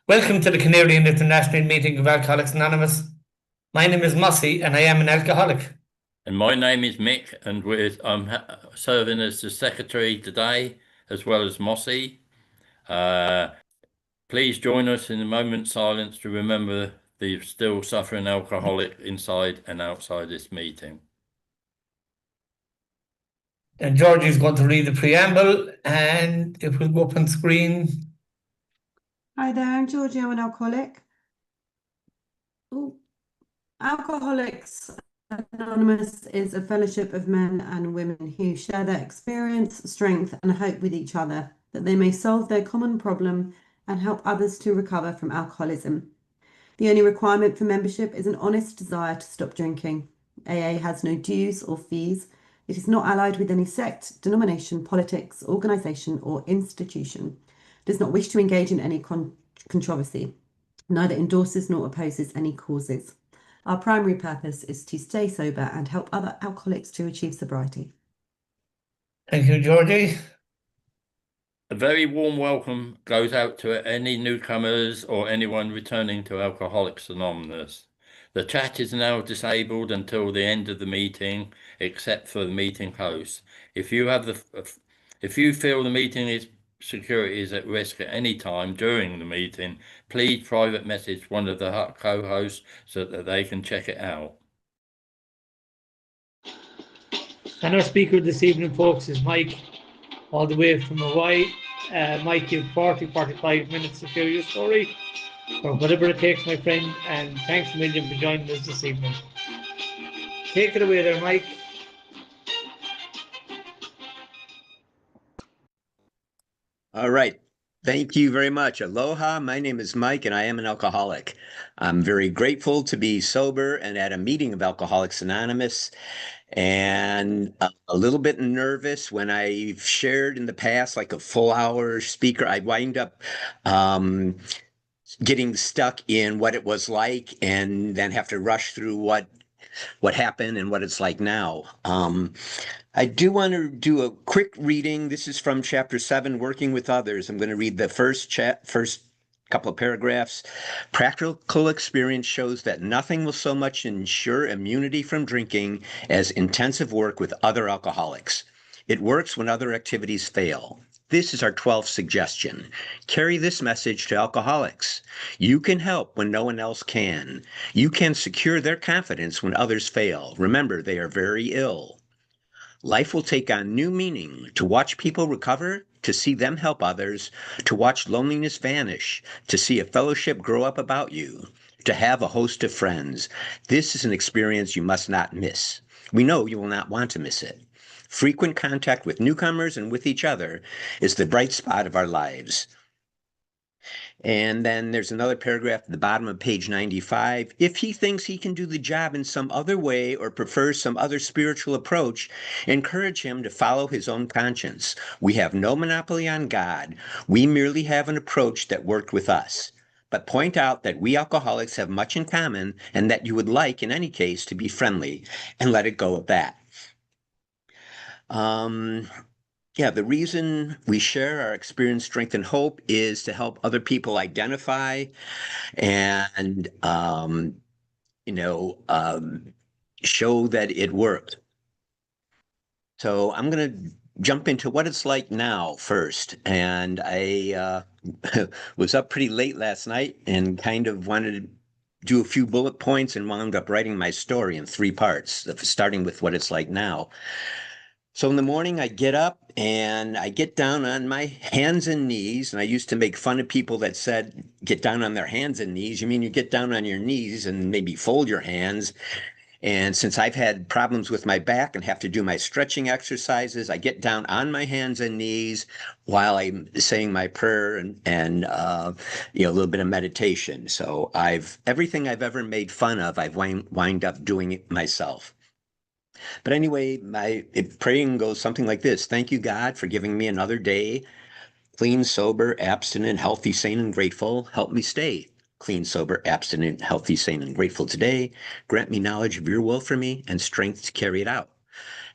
Welcome to the Canadian International Meeting of Alcoholics Anonymous. My name is Mossy and I am an alcoholic. And my name is Mick, and I'm serving as the secretary today, as well as Mossy. Please join us in a moment's silence to remember the still suffering alcoholic inside and outside this meeting. And Georgie is going to read the preamble, and it will go up on screen. Hi there, I'm Georgie. I'm an alcoholic. Alcoholics Anonymous is a fellowship of men and women who share their experience, strength, and hope with each other, that they may solve their common problem and help others to recover from alcoholism. The only requirement for membership is an honest desire to stop drinking. AA has no dues or fees. It is not allied with any sect, denomination, politics, organisation, or institution. It does not wish to engage in any controversy. Neither endorses nor opposes any causes. Our primary purpose is to stay sober and help other alcoholics to achieve sobriety. Thank you, Georgie. A very warm welcome goes out to any newcomers or anyone returning to Alcoholics Anonymous. The chat is now disabled until the end of the meeting, except for the meeting host. If you feel the meeting security is at risk at any time during the meeting, please private message one of the co-hosts so that they can check it out. And our speaker this evening, folks, is Mike, all the way from Hawaii. Mike, you have 45 minutes to share your story, or whatever it takes, my friend, and thanks a million for joining us this evening. Take it away there, Mike. All right. Thank you very much. Aloha. My name is Mike, and I am an alcoholic. I'm very grateful to be sober and at a meeting of Alcoholics Anonymous, and a little bit nervous when I've shared in the past, like a full hour speaker. I wind up getting stuck in what it was like and then have to rush through what happened and what it's like now. I do want to do a quick reading. This is from chapter 7, Working with Others. I'm going to read the first couple of paragraphs. Practical experience shows that nothing will so much ensure immunity from drinking as intensive work with other alcoholics. It works when other activities fail. This is our 12th suggestion. Carry this message to alcoholics. You can help when no one else can. You can secure their confidence when others fail. Remember, they are very ill. Life will take on new meaning to watch people recover, to see them help others, to watch loneliness vanish, to see a fellowship grow up about you, to have a host of friends. This is an experience you must not miss. We know you will not want to miss it. Frequent contact with newcomers and with each other is the bright spot of our lives. And then there's another paragraph at the bottom of page 95. If he thinks he can do the job in some other way or prefers some other spiritual approach, encourage him to follow his own conscience. We have no monopoly on God. We merely have an approach that worked with us. But point out that we alcoholics have much in common and that you would like, in any case, to be friendly, and let it go at that. The reason we share our experience, strength, and hope is to help other people identify and, show that it worked. So I'm going to jump into what it's like now first. And I was up pretty late last night and kind of wanted to do a few bullet points and wound up writing my story in 3 parts, starting with what it's like now. So in the morning, I get up and I get down on my hands and knees. And I used to make fun of people that said, get down on their hands and knees. You mean you get down on your knees and maybe fold your hands. And since I've had problems with my back and have to do my stretching exercises, I get down on my hands and knees while I'm saying my prayer and a little bit of meditation. So everything I've ever made fun of, I've wind up doing it myself. But anyway, my praying goes something like this. Thank you, God, for giving me another day. Clean, sober, abstinent, healthy, sane, and grateful. Help me stay clean, sober, abstinent, healthy, sane, and grateful today. Grant me knowledge of your will for me and strength to carry it out.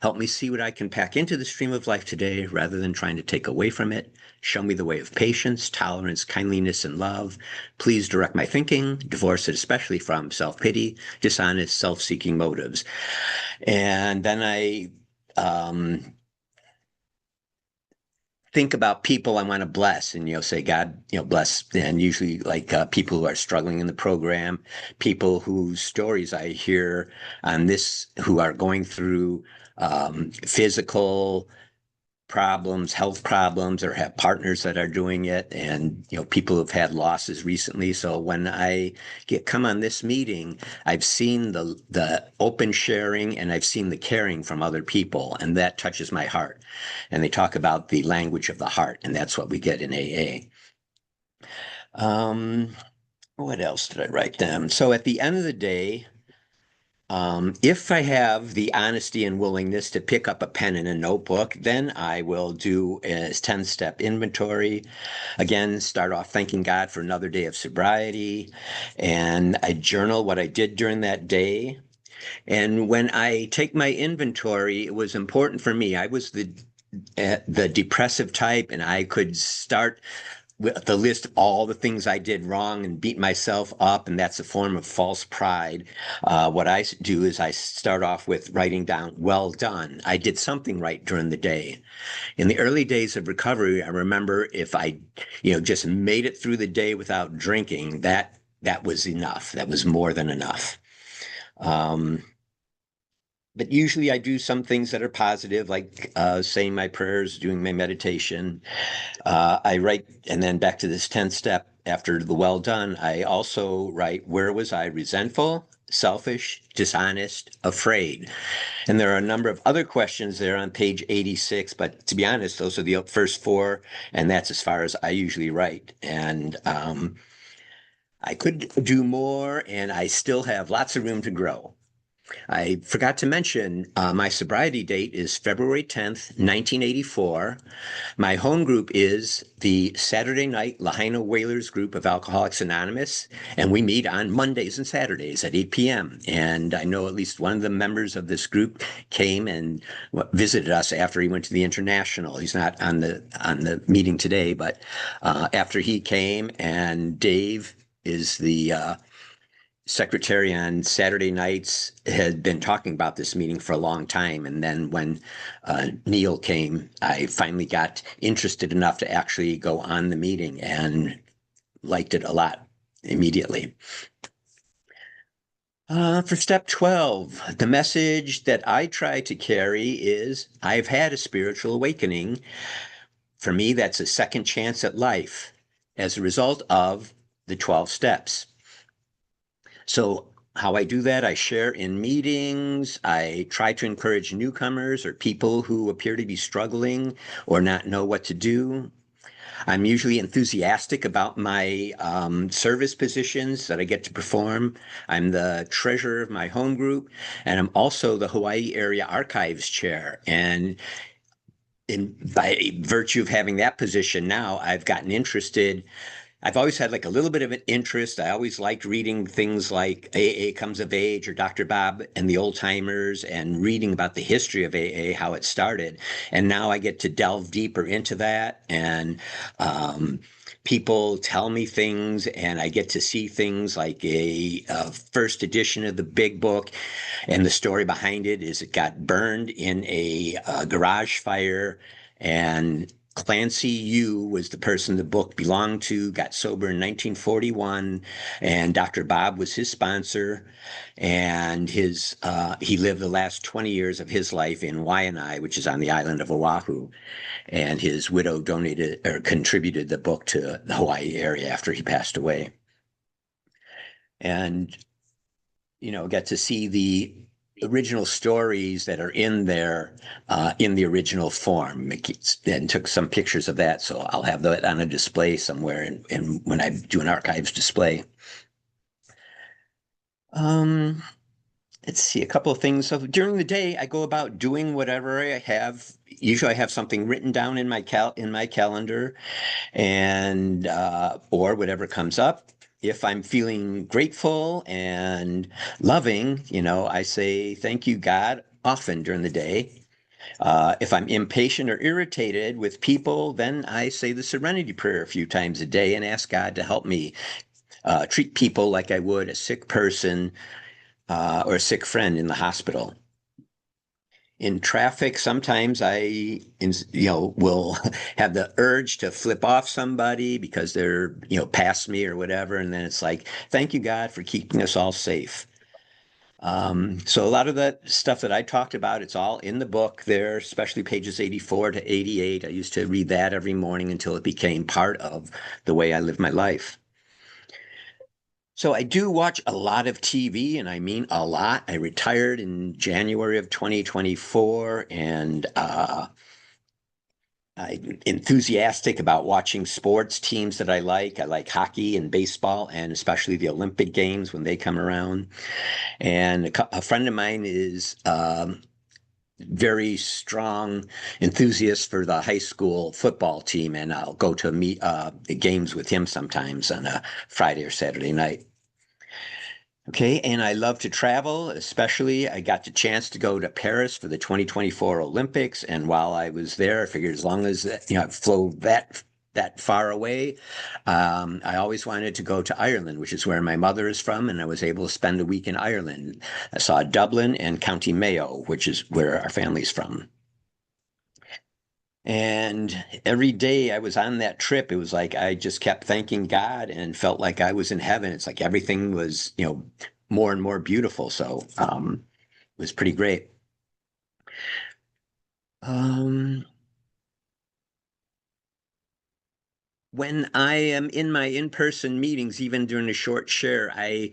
Help me see what I can pack into the stream of life today rather than trying to take away from it. Show me the way of patience, tolerance, kindliness, and love. Please direct my thinking, divorce it especially from self-pity, dishonest, self-seeking motives. And then I think about people I want to bless and, say, God, bless. And usually like people who are struggling in the program, people whose stories I hear on this, who are going through physical problems, health problems, or have partners that are doing it, and people who've had losses recently. So when I come on this meeting, I've seen the open sharing and I've seen the caring from other people, and that touches my heart. And they talk about the language of the heart, and that's what we get in AA. What else did I write down? So at the end of the day, if I have the honesty and willingness to pick up a pen and a notebook, then I will do a 10-step inventory. Again, start off thanking God for another day of sobriety, and I journal what I did during that day. And when I take my inventory, it was important for me. I was the depressive type, and I could start with the list of all the things I did wrong and beat myself up, and that's a form of false pride. What I do is I start off with writing down, well done. I did something right during the day. In the early days of recovery, I remember if I, just made it through the day without drinking, that was enough. That was more than enough. But usually I do some things that are positive, like saying my prayers, doing my meditation. I write, and then back to this 10th step after the well done, I also write, where was I resentful, selfish, dishonest, afraid? And there are a number of other questions there on page 86, but to be honest, those are the first four, and that's as far as I usually write. And I could do more, and I still have lots of room to grow. I forgot to mention my sobriety date is February 10th, 1984. My home group is the Saturday Night Lahaina Whalers group of Alcoholics Anonymous, and we meet on Mondays and Saturdays at 8 p.m. And I know at least one of the members of this group came and visited us after he went to the International. He's not on the meeting today, but after he came, and Dave is the secretary on Saturday nights, had been talking about this meeting for a long time. And then when Neil came, I finally got interested enough to actually go on the meeting and liked it a lot immediately. For step 12, the message that I try to carry is, I've had a spiritual awakening. For me, that's a second chance at life as a result of the 12 steps. So how I do that, I share in meetings. I try to encourage newcomers or people who appear to be struggling or not know what to do. I'm usually enthusiastic about my service positions that I get to perform. I'm the treasurer of my home group, and I'm also the Hawaii Area Archives Chair. And by virtue of having that position now, I've gotten interested. I've always had like a little bit of an interest. I always liked reading things like AA Comes of Age or Dr. Bob and the Old Timers, and reading about the history of AA, how it started. And now I get to delve deeper into that, and people tell me things, and I get to see things like a first edition of the big book. And the story behind it is it got burned in a garage fire, and Clancy Yu was the person the book belonged to, got sober in 1941, and Dr. Bob was his sponsor. And he lived the last 20 years of his life in Waianae, which is on the island of Oahu. And his widow donated or contributed the book to the Hawaii area after he passed away. And, got to see the original stories that are in there in the original form, and took some pictures of that. So I'll have that on a display somewhere, and when I do an archives display. Let's see, a couple of things. So during the day, I go about doing whatever I have. Usually I have something written down in my calendar, and or whatever comes up. If I'm feeling grateful and loving, I say, thank you, God, often during the day. If I'm impatient or irritated with people, then I say the Serenity Prayer a few times a day and ask God to help me treat people like I would a sick person or a sick friend in the hospital. In traffic, sometimes will have the urge to flip off somebody because they're, past me or whatever. And then it's like, thank you, God, for keeping us all safe. So a lot of that stuff that I talked about, it's all in the book there, especially pages 84 to 88. I used to read that every morning until it became part of the way I live my life. So I do watch a lot of TV, and I mean a lot. I retired in January of 2024, and I'm enthusiastic about watching sports teams that I like. I like hockey and baseball, and especially the Olympic Games when they come around. And a friend of mine is very strong enthusiast for the high school football team, and I'll go to the games with him sometimes on a Friday or Saturday night. Okay, and I love to travel, especially I got the chance to go to Paris for the 2024 Olympics, and while I was there, I figured as long as I flew that far away, I always wanted to go to Ireland, which is where my mother is from, and I was able to spend a week in Ireland. I saw Dublin and County Mayo, which is where our family's from. And every day I was on that trip, it was like I just kept thanking God and felt like I was in heaven. It's like everything was, more and more beautiful. So it was pretty great. When I am in my in-person meetings, even during a short share, I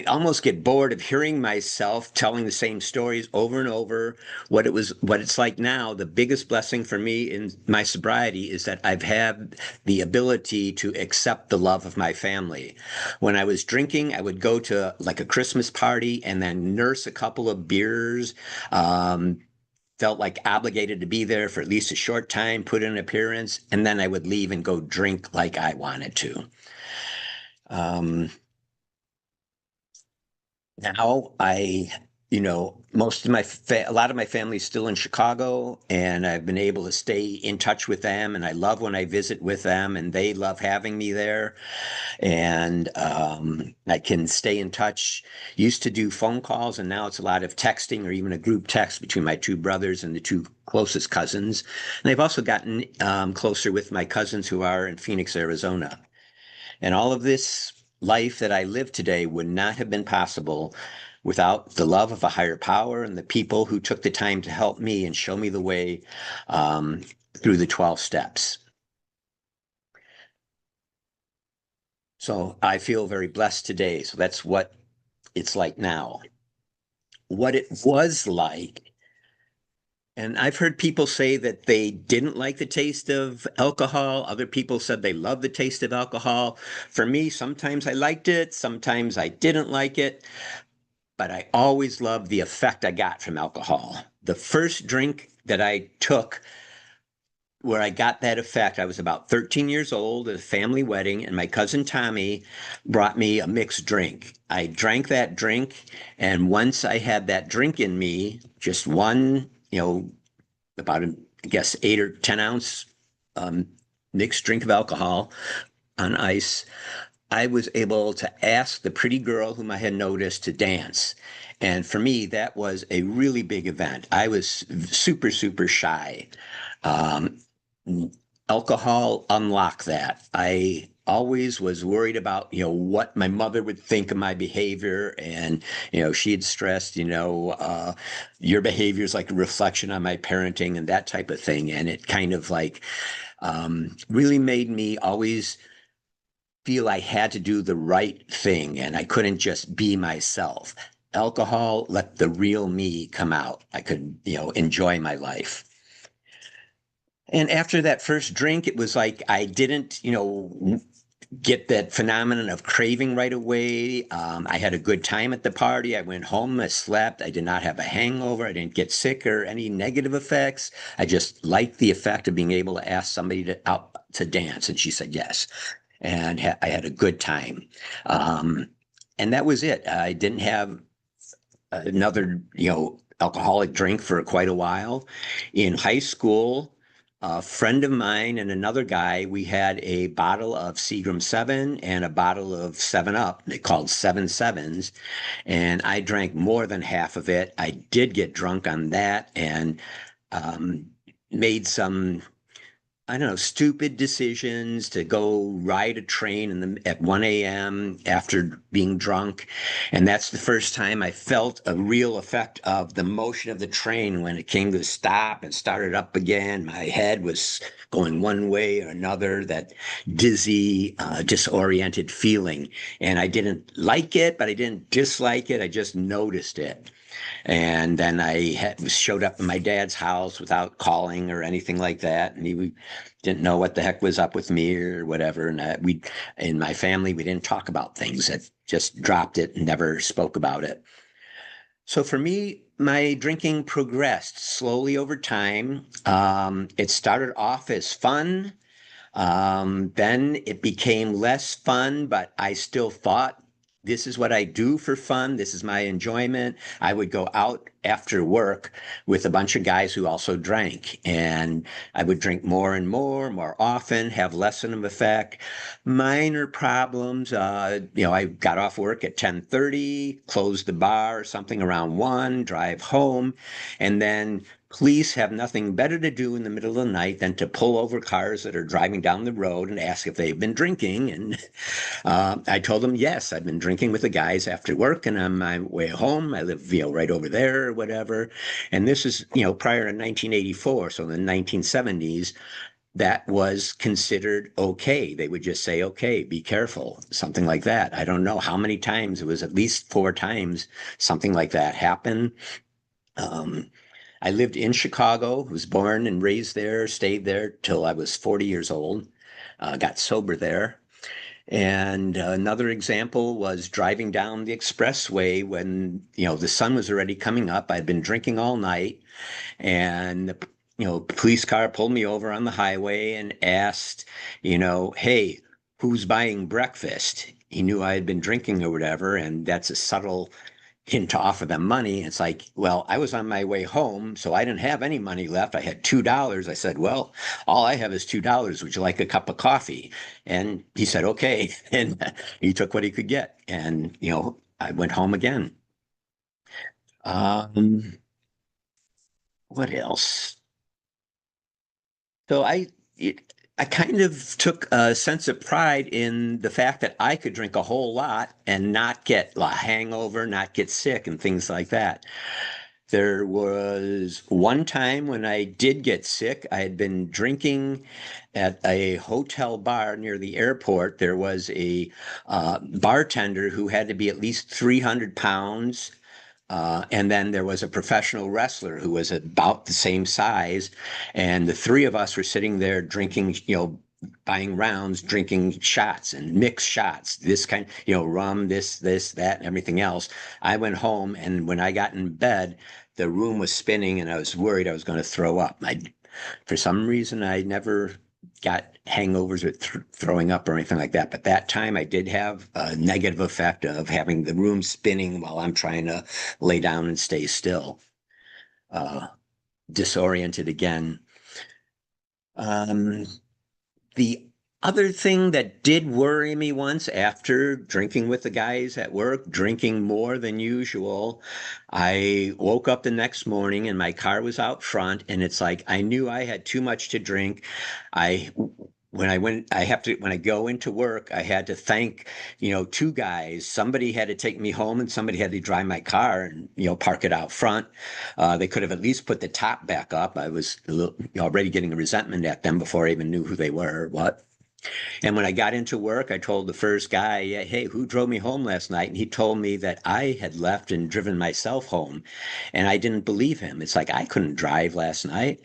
almost get bored of hearing myself telling the same stories over and over. What it's like now. The biggest blessing for me in my sobriety is that I've had the ability to accept the love of my family. When I was drinking, I would go to like a Christmas party and then nurse a couple of beers. Felt like obligated to be there for at least a short time, put in an appearance, and then I would leave and go drink like I wanted to. Now most of a lot of my family's still in Chicago, and I've been able to stay in touch with them, and I love when I visit with them, and they love having me there. And I can stay in touch. Used to do phone calls, and now it's a lot of texting or even a group text between my two brothers and the two closest cousins. And I've also gotten closer with my cousins who are in Phoenix, Arizona. And all of this life that I live today would not have been possible without the love of a higher power and the people who took the time to help me and show me the way through the 12 steps. So I feel very blessed today. So that's what it's like now. What it was like, and I've heard people say that they didn't like the taste of alcohol. Other people said they loved the taste of alcohol. For me, sometimes I liked it, sometimes I didn't like it, but I always loved the effect I got from alcohol. The first drink that I took where I got that effect, I was about 13 years old at a family wedding, and my cousin Tommy brought me a mixed drink. I drank that drink, and once I had that drink in me, just one, about, I guess, 8 or 10 ounce mixed drink of alcohol on ice, I was able to ask the pretty girl whom I had noticed to dance. And for me, that was a really big event. I was super, super shy. Alcohol unlocked that. I always was worried about, what my mother would think of my behavior. And, she had stressed, your behavior is like a reflection on my parenting and that type of thing. And it kind of like really made me always feel I had to do the right thing and I couldn't just be myself. Alcohol let the real me come out. I could, enjoy my life. And after that first drink, it was like I didn't, get that phenomenon of craving right away. I had a good time at the party. I went home, I slept. I did not have a hangover. I didn't get sick or any negative effects. I just liked the effect of being able to ask somebody out to dance. And she said yes. And I had a good time. And that was it. I didn't have another, alcoholic drink for quite a while. In high school, a friend of mine and another guy, we had a bottle of Seagram 7 and a bottle of 7 Up. They called 7 Sevens. And I drank more than half of it. I did get drunk on that and um, made some, I don't know, stupid decisions to go ride a train at 1 a.m. after being drunk. And that's the first time I felt a real effect of the motion of the train when it came to a stop and started up again. My head was going one way or another, that dizzy, disoriented feeling. And I didn't like it, but I didn't dislike it. I just noticed it. And then showed up in my dad's house without calling or anything like that. And he didn't know what the heck was up with me or whatever. And in my family, we didn't talk about things. That just dropped it and never spoke about it. So for me, my drinking progressed slowly over time. It started off as fun. Then it became less fun, but I still thought this is what I do for fun. This is my enjoyment. I would go out after work with a bunch of guys who also drank, and I would drink more and more often, have less of an effect. Minor problems. I got off work at 10:30, closed the bar or something around 1, drive home, and then police have nothing better to do in the middle of the night than to pull over cars that are driving down the road and ask if they've been drinking. And I told them, yes, I've been drinking with the guys after work and on my way home. I live, right over there or whatever. And this is, prior to 1984. So in the 1970s, that was considered okay. They would just say, okay, be careful, something like that. I don't know how many times. It was at least 4 times something like that happened. I lived in Chicago, was born and raised there, stayed there till I was 40 years old, got sober there. And another example was driving down the expressway when, the sun was already coming up. I'd been drinking all night, and the police car pulled me over on the highway and asked, hey, who's buying breakfast? He knew I had been drinking or whatever, and that's a subtle hint to offer them money. It's like, well, I was on my way home, so I didn't have any money left. I had $2. I said, well, all I have is $2. Would you like a cup of coffee? And he said, okay. And he took what he could get. And, I went home again. What else? So I kind of took a sense of pride in the fact that I could drink a whole lot and not get a hangover, not get sick, and things like that. There was one time when I did get sick. I had been drinking at a hotel bar near the airport. There was a bartender who had to be at least 300 pounds. And then there was a professional wrestler who was about the same size. And the 3 of us were sitting there drinking, buying rounds, drinking shots and mixed shots, this kind, rum, this, that, and everything else. I went home, and when I got in bed, the room was spinning and I was worried I was going to throw up. For some reason, I never got hangovers with throwing up or anything like that. But that time I did have a negative effect of having the room spinning while I'm trying to lay down and stay still. Disoriented again. The other thing that did worry me once after drinking with the guys at work, drinking more than usual, I woke up the next morning and my car was out front, and it's like I knew I had too much to drink. When I go into work, I had to thank, 2 guys. Somebody had to take me home and somebody had to drive my car and, park it out front. They could have at least put the top back up. I was already getting a resentment at them before I even knew who they were or what. And when I got into work, I told the first guy, hey, who drove me home last night? And he told me that I had left and driven myself home. And I didn't believe him. It's like I couldn't drive last night.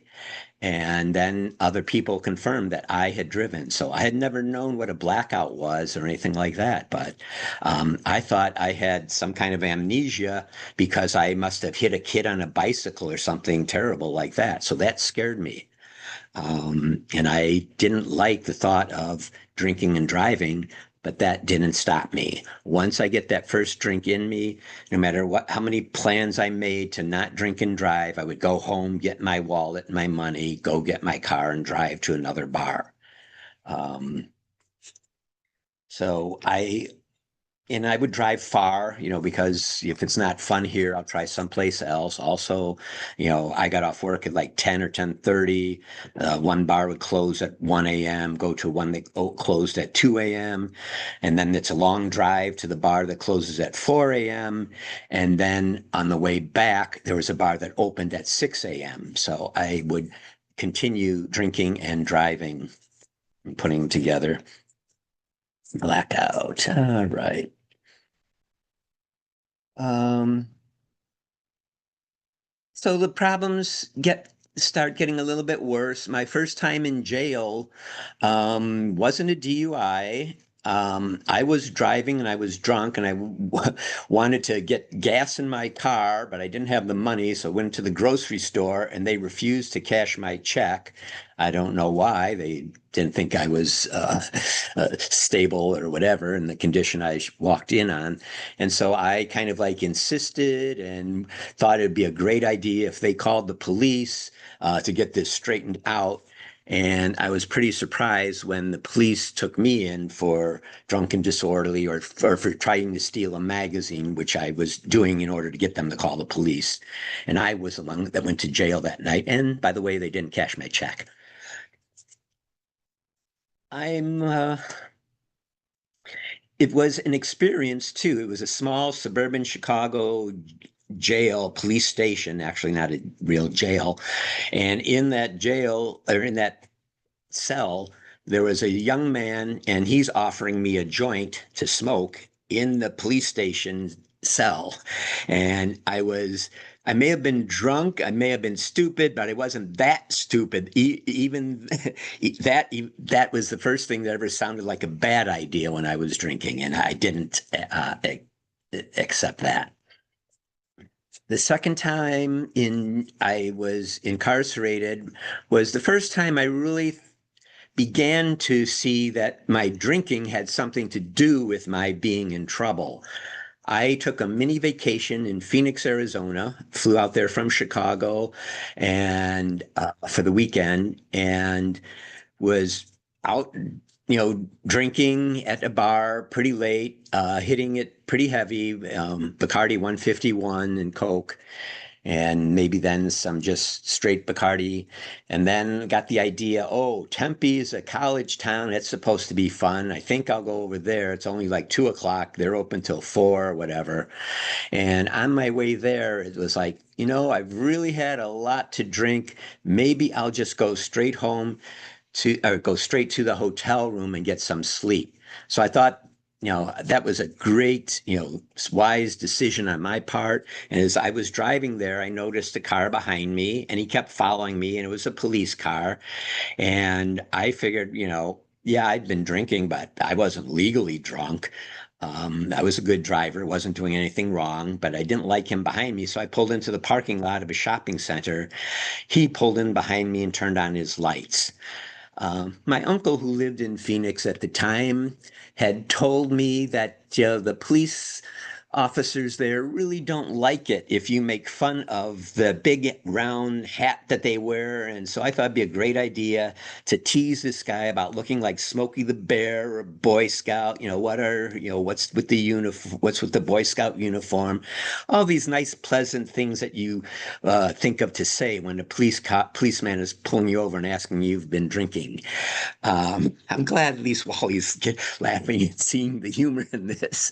And then other people confirmed that I had driven. So I had never known what a blackout was or anything like that. But I thought I had some kind of amnesia because I must have hit a kid on a bicycle or something terrible like that. So that scared me. And I didn't like the thought of drinking and driving, but that didn't stop me. Once I get that first drink in me, no matter how many plans I made to not drink and drive, I would go home, get my wallet and my money, go get my car and drive to another bar. So I would drive far, because if it's not fun here, I'll try someplace else. Also, I got off work at like 10 or 10:30. One bar would close at 1 a.m., go to one that closed at 2 a.m. And then it's a long drive to the bar that closes at 4 a.m. And then on the way back, there was a bar that opened at 6 a.m. So I would continue drinking and driving and putting together. Blackout. All right. So the problems start getting a little bit worse. My first time in jail wasn't a DUI. I was driving and I was drunk and I wanted to get gas in my car, but I didn't have the money, so I went to the grocery store and they refused to cash my check. I don't know why. They didn't think I was stable or whatever in the condition I walked in on. And so I kind of like insisted and thought it'd be a great idea if they called the police to get this straightened out. And I was pretty surprised when the police took me in for drunk and disorderly or for trying to steal a magazine, which I was doing in order to get them to call the police. And I was among that went to jail that night. And by the way, they didn't cash my check. It was an experience too. It was a small suburban Chicago jail, police station, actually not a real jail. And in that jail, or in that cell, there was a young man and he's offering me a joint to smoke in the police station cell. And I may have been drunk, I may have been stupid, but I wasn't that stupid. Even that was the first thing that ever sounded like a bad idea when I was drinking, and I didn't accept that. The second time I was incarcerated was the first time I really began to see that my drinking had something to do with my being in trouble. I took a mini vacation in Phoenix, Arizona, flew out there from Chicago and for the weekend, and was out, drinking at a bar pretty late, hitting it pretty heavy, Bacardi 151 and Coke, and maybe then some just straight Bacardi. And then got the idea, oh, Tempe is a college town. It's supposed to be fun. I think I'll go over there. It's only like 2 o'clock. They're open till 4 or whatever. And on my way there, it was like, I've really had a lot to drink. Maybe I'll just go straight home or go straight to the hotel room and get some sleep. So I thought, that was a great, wise decision on my part. And as I was driving there, I noticed a car behind me and he kept following me, and it was a police car. And I figured, yeah, I'd been drinking, but I wasn't legally drunk. I was a good driver, wasn't doing anything wrong, but I didn't like him behind me. So I pulled into the parking lot of a shopping center. He pulled in behind me and turned on his lights. My uncle, who lived in Phoenix at the time, had told me that the police officers there really don't like it if you make fun of the big round hat that they wear. And so I thought it'd be a great idea to tease this guy about looking like Smokey the Bear or Boy Scout. What's with the Boy Scout uniform? All these nice, pleasant things that you think of to say when a policeman is pulling you over and asking you've been drinking. I'm glad at least Wally's laughing and seeing the humor in this.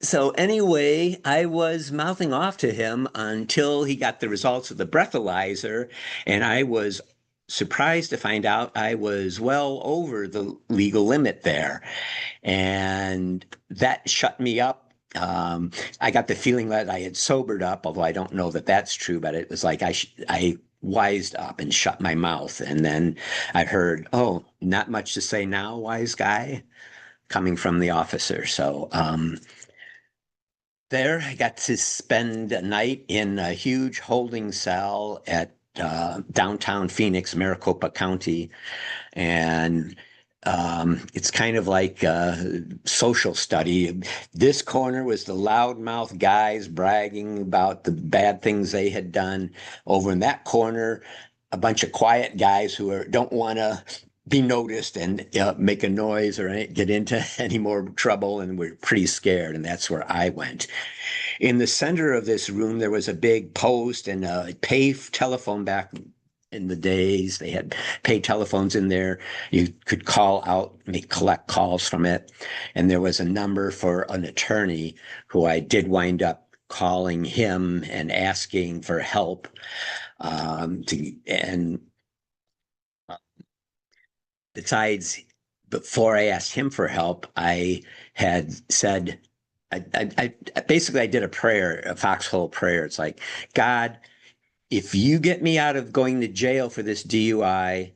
So anyway, I was mouthing off to him until he got the results of the breathalyzer, and I was surprised to find out I was well over the legal limit there. And that shut me up. I got the feeling that I had sobered up, although I don't know that that's true, but it was like I wised up and shut my mouth. And then I heard, oh, not much to say now, wise guy, coming from the officer. So there I got to spend a night in a huge holding cell at downtown Phoenix, Maricopa County. And It's kind of like a social study. This corner was the loudmouth guys bragging about the bad things they had done. Over in that corner, a bunch of quiet guys who don't want to be noticed and make a noise or get into any more trouble, and we're pretty scared. And that's where I went. In the center of this room, there was a big post and a pay telephone back in the days. They had pay telephones in there. You could call out, collect calls from it. And there was a number for an attorney who I did wind up calling him and asking for help. And besides, before I asked him for help, I had said, I basically I did a prayer, a foxhole prayer. It's like, God, if you get me out of going to jail for this DUI,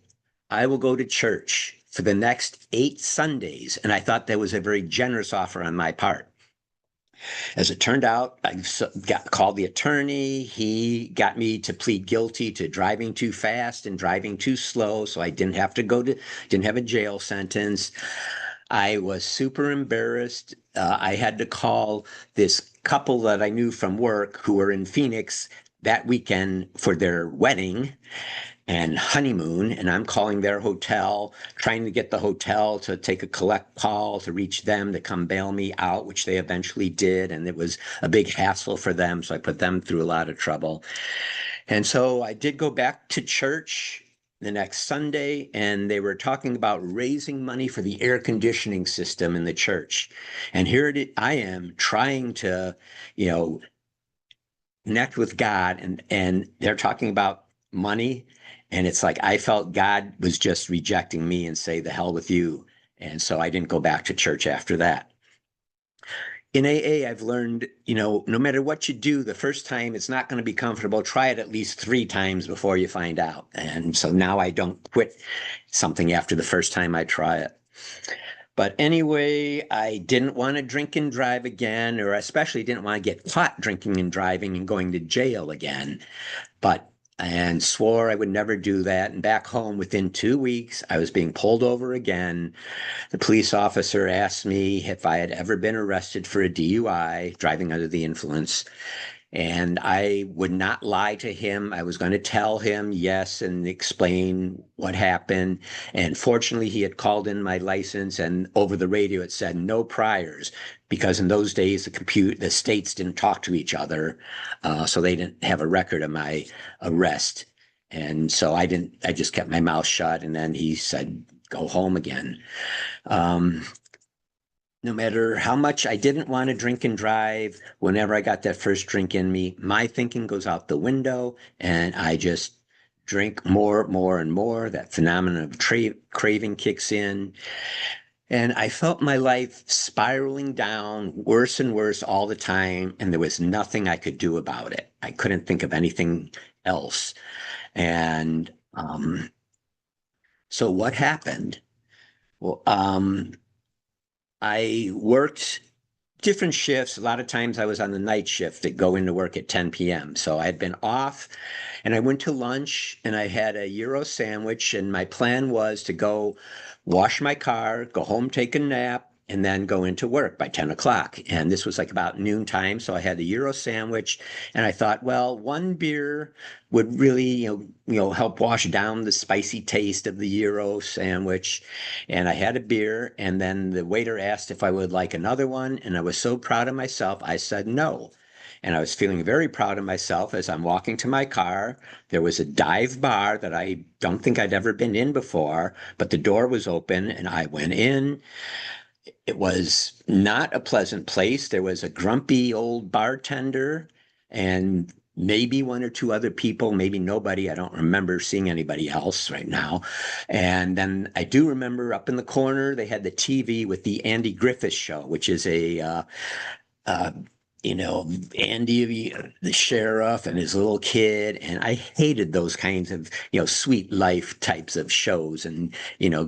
I will go to church for the next 8 Sundays. And I thought that was a very generous offer on my part. As it turned out, I called the attorney. He got me to plead guilty to driving too fast and driving too slow, so I didn't have a jail sentence. I was super embarrassed. I had to call this couple that I knew from work who were in Phoenix that weekend for their wedding and honeymoon, and I'm calling their hotel, trying to get the hotel to take a collect call to reach them to come bail me out, which they eventually did, and it was a big hassle for them, so I put them through a lot of trouble. And so I did go back to church the next Sunday, and they were talking about raising money for the air conditioning system in the church. And I am trying to, connect with God, and they're talking about money. And it's like I felt God was just rejecting me and say, the hell with you. And so I didn't go back to church after that. In AA, I've learned, no matter what you do, the first time it's not going to be comfortable. Try it at least 3 times before you find out. And so now I don't quit something after the first time I try it. But anyway, I didn't want to drink and drive again, or especially didn't want to get caught drinking and driving and going to jail again. And swore I would never do that. And back home, within 2 weeks, I was being pulled over again. The police officer asked me if I had ever been arrested for a DUI, driving under the influence. And I would not lie to him. I was going to tell him yes and explain what happened. And fortunately, he had called in my license, and over the radio it said no priors, because in those days the states didn't talk to each other, so they didn't have a record of my arrest. And so I just kept my mouth shut. And then he said, go home again. No matter how much I didn't want to drink and drive, whenever I got that first drink in me, my thinking goes out the window, and I just drink more and more. That phenomenon of craving kicks in. And I felt my life spiraling down worse and worse all the time, and there was nothing I could do about it. I couldn't think of anything else. And so what happened? Well, I worked different shifts. A lot of times I was on the night shift that go into work at 10 p.m. So I had been off, and I went to lunch, and I had a Euro sandwich, and my plan was to go wash my car, go home, take a nap, and then go into work by 10 o'clock. And this was like about noontime. So I had the Euro sandwich, and I thought, well, one beer would really, help wash down the spicy taste of the Euro sandwich. And I had a beer, and then the waiter asked if I would like another one. And I was so proud of myself, I said no. And I was feeling very proud of myself as I'm walking to my car. There was a dive bar that I don't think I'd ever been in before, but the door was open, and I went in. It was not a pleasant place. There was a grumpy old bartender and maybe 1 or 2 other people, maybe nobody. I don't remember seeing anybody else right now. And then I do remember up in the corner, they had the TV with the Andy Griffith Show, which is Andy, the sheriff, and his little kid. And I hated those kinds of, sweet life types of shows and,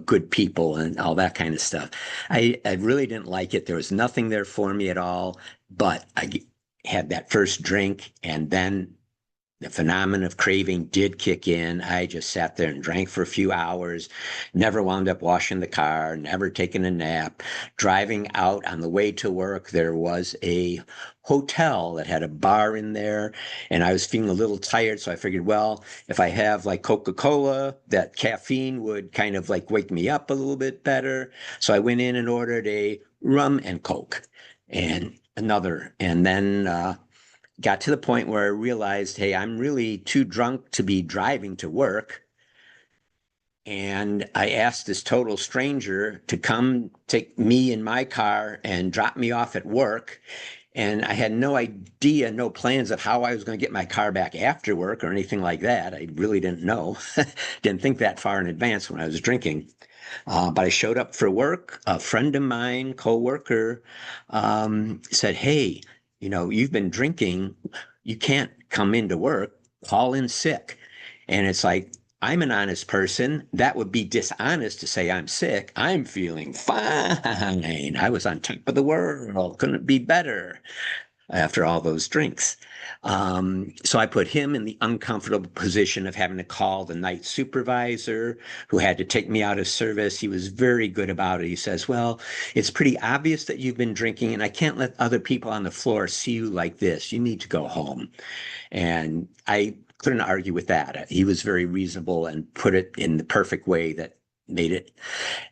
good people and all that kind of stuff. I really didn't like it. There was nothing there for me at all. But I had that first drink, and then the phenomenon of craving did kick in. I just sat there and drank for a few hours, never wound up washing the car, never taking a nap. Driving out on the way to work, there was a hotel that had a bar in there, and I was feeling a little tired, so I figured, well, if I have like Coca-Cola, that caffeine would kind of like wake me up a little bit better. So I went in and ordered a rum and Coke and another, and then got to the point where I realized, hey, I'm really too drunk to be driving to work. And I asked this total stranger to come take me in my car and drop me off at work. And I had no idea, no plans of how I was going to get my car back after work or anything like that. I really didn't know. Didn't think that far in advance when I was drinking. But I showed up for work. A friend of mine, coworker, said, hey, you've been drinking. You can't come into work. Call in sick. And it's like, I'm an honest person. That would be dishonest to say I'm sick. I'm feeling fine. I was on top of the world. Couldn't be better after all those drinks. So I put him in the uncomfortable position of having to call the night supervisor who had to take me out of service. He was very good about it. He says, well, it's pretty obvious that you've been drinking, and I can't let other people on the floor see you like this. You need to go home. And I couldn't argue with that. He was very reasonable and put it in the perfect way that made it.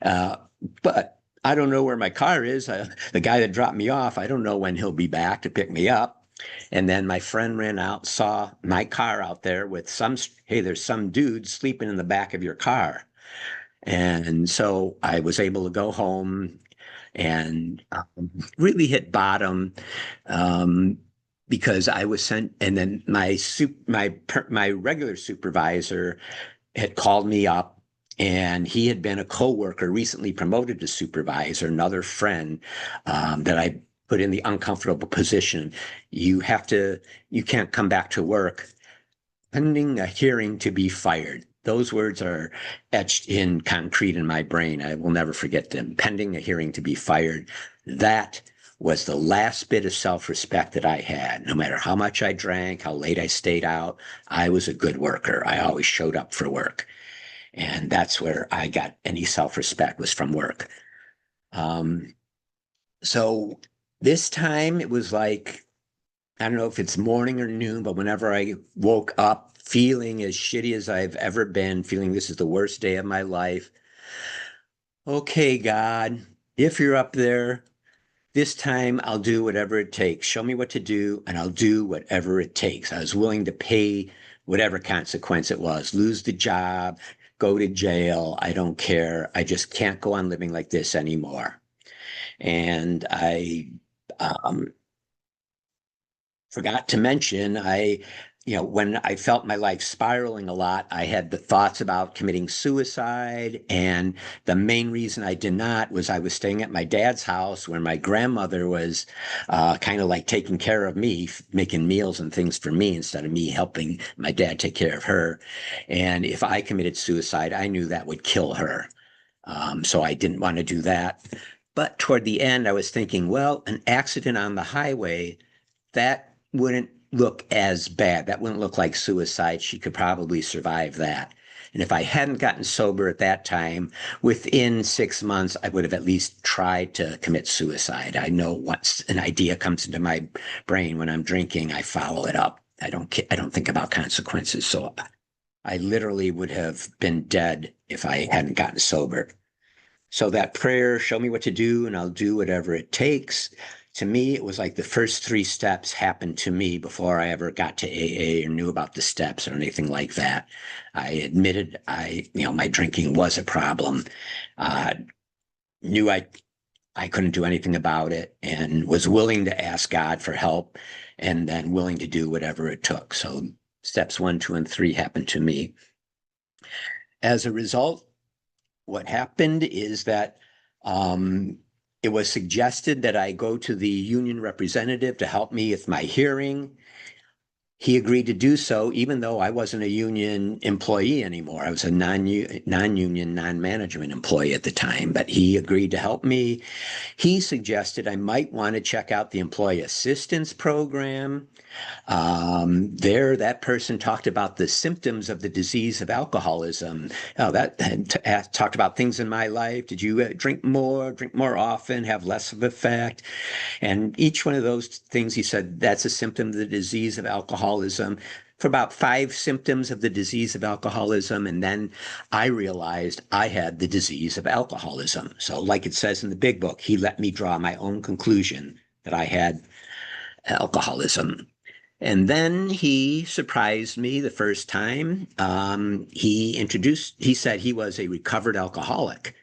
But I don't know where my car is. The guy that dropped me off, I don't know when he'll be back to pick me up. And then my friend ran out, saw my car out there with hey, there's some dude sleeping in the back of your car. And so I was able to go home and really hit bottom. Because I was sent, and then my regular supervisor had called me up, and he had been a coworker recently promoted to supervisor, another friend that I put in the uncomfortable position. You can't come back to work pending a hearing to be fired. Those words are etched in concrete in my brain. I will never forget them. Pending a hearing to be fired. That was the last bit of self-respect that I had. No matter how much I drank, how late I stayed out, I was a good worker. I always showed up for work. And that's where I got any self-respect, was from work. So this time it was like, I don't know if it's morning or noon, but whenever I woke up feeling as shitty as I've ever been, feeling this is the worst day of my life. Okay, God, if you're up there, this time I'll do whatever it takes. Show me what to do, and I'll do whatever it takes. I was willing to pay whatever consequence it was, lose the job, go to jail. I don't care. I just can't go on living like this anymore. And I forgot to mention, when I felt my life spiraling a lot, I had the thoughts about committing suicide. And the main reason I did not was I was staying at my dad's house where my grandmother was kind of like taking care of me, making meals and things for me instead of me helping my dad take care of her. And if I committed suicide, I knew that would kill her. So I didn't want to do that. But toward the end, I was thinking, well, an accident on the highway, that wouldn't look as bad. That wouldn't look like suicide. She could probably survive that. And if I hadn't gotten sober at that time, within 6 months, I would have at least tried to commit suicide. I know once an idea comes into my brain when I'm drinking, I follow it up. I don't think about consequences. So I literally would have been dead if I hadn't gotten sober. So that prayer, show me what to do and I'll do whatever it takes. To me, it was like the first 3 steps happened to me before I ever got to AA or knew about the steps or anything like that. I admitted my drinking was a problem, knew I couldn't do anything about it, and was willing to ask God for help, and then willing to do whatever it took. So steps 1, 2, and 3 happened to me. As a result, what happened is that it was suggested that I go to the union representative to help me with my hearing. he agreed to do so, even though I wasn't a union employee anymore. I was a non-union, non-management employee at the time, but he agreed to help me. He suggested I might want to check out the employee assistance program. That person talked about the symptoms of the disease of alcoholism. Talked about things in my life. Did you drink more often, have less of effect? And each one of those things, he said, that's a symptom of the disease of alcoholism. For about 5 symptoms of the disease of alcoholism. And then I realized I had the disease of alcoholism. So like it says in the big book, he let me draw my own conclusion that I had alcoholism. And then he surprised me the first time. He said he was a recovered alcoholic.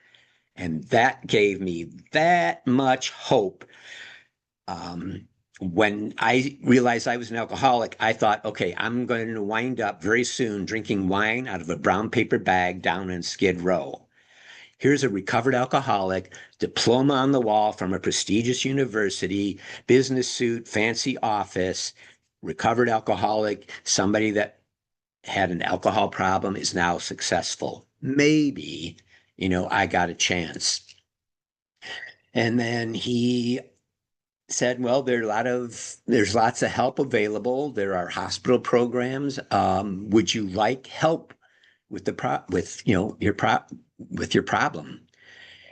And that gave me that much hope. When I realized I was an alcoholic, I thought, okay, I'm going to wind up very soon drinking wine out of a brown paper bag down in Skid Row. Here's a recovered alcoholic, diploma on the wall from a prestigious university, business suit, fancy office, recovered alcoholic, somebody that had an alcohol problem is now successful. Maybe, I got a chance. And then he said, well, there's lots of help available. There are hospital programs. Would you like help with your problem?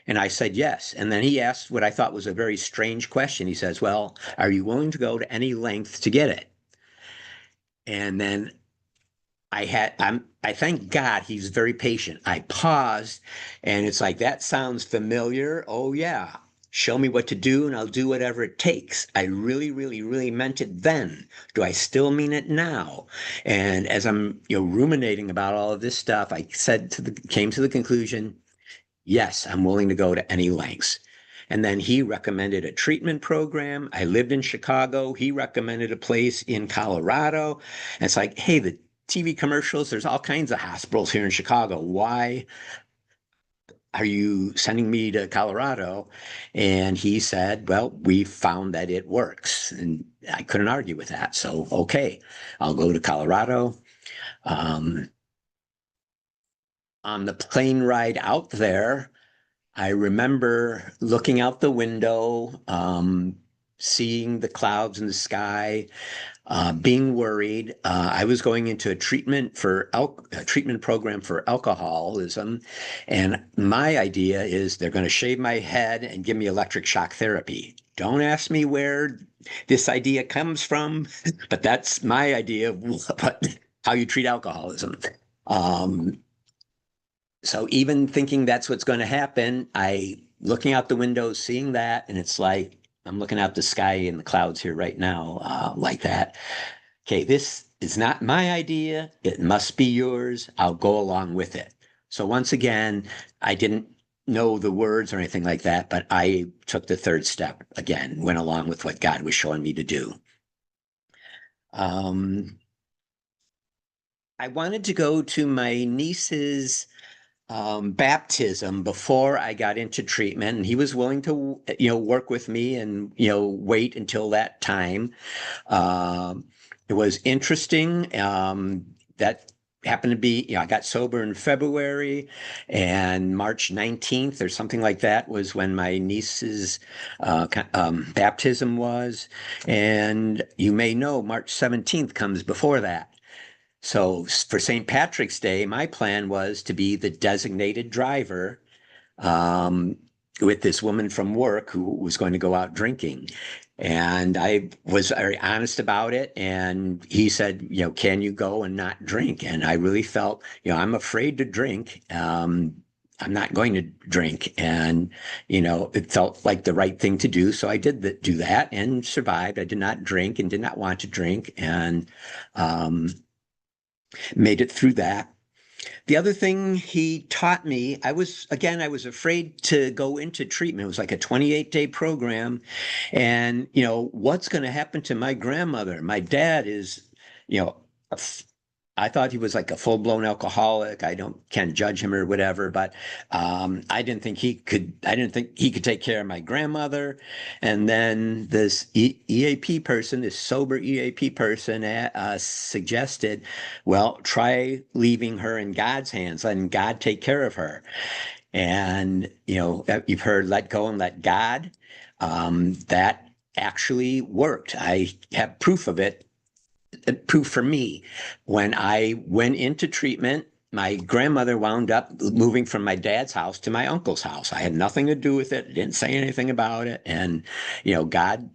And I said yes. And then he asked what I thought was a very strange question. He says, well, are you willing to go to any length to get it? And then I thank God he's very patient. I paused and it's like, that sounds familiar. Oh yeah. Show me what to do and I'll do whatever it takes. I really, really, really meant it then. Do I still mean it now? And as I'm, ruminating about all of this stuff, I came to the conclusion, yes, I'm willing to go to any lengths. And then he recommended a treatment program. I lived in Chicago. He recommended a place in Colorado. And it's like, hey, the TV commercials, there's all kinds of hospitals here in Chicago. Why are you sending me to Colorado? And he said, well, we found that it works. And I couldn't argue with that. So, okay, I'll go to Colorado. On the plane ride out there, I remember looking out the window, seeing the clouds in the sky, being worried. I was going into a treatment program for alcoholism, and my idea is they're going to shave my head and give me electric shock therapy. Don't ask me where this idea comes from, but that's my idea of how you treat alcoholism. So even thinking that's what's going to happen, looking out the window, seeing that, and it's like, I'm looking out the sky and the clouds here right now, like that. Okay, this is not my idea. It must be yours. I'll go along with it. So once again, I didn't know the words or anything like that, but I took the third step again, went along with what God was showing me to do. I wanted to go to my niece's baptism before I got into treatment, and he was willing to, work with me and, wait until that time. It was interesting. That happened to be, I got sober in February, and March 19th or something like that was when my niece's baptism was. And you may know March 17th comes before that. So for St. Patrick's Day, my plan was to be the designated driver with this woman from work who was going to go out drinking. And I was very honest about it. And he said, can you go and not drink? And I really felt, I'm afraid to drink. I'm not going to drink. And, it felt like the right thing to do. So I did do that and survived. I did not drink and did not want to drink. And, made it through that. The other thing he taught me, I was afraid to go into treatment. It was like a 28-day program. And, what's going to happen to my grandmother? My dad is, I thought he was like a full-blown alcoholic. Can't judge him or whatever, but I didn't think he could. I didn't think he could take care of my grandmother. And then this EAP person, this sober EAP person, suggested, well, try leaving her in God's hands, letting God take care of her. And you've heard "let go and let God." That actually worked. I have proof of it. Proof for me. When I went into treatment, my grandmother wound up moving from my dad's house to my uncle's house. I had nothing to do with it. Didn't say anything about it. And, God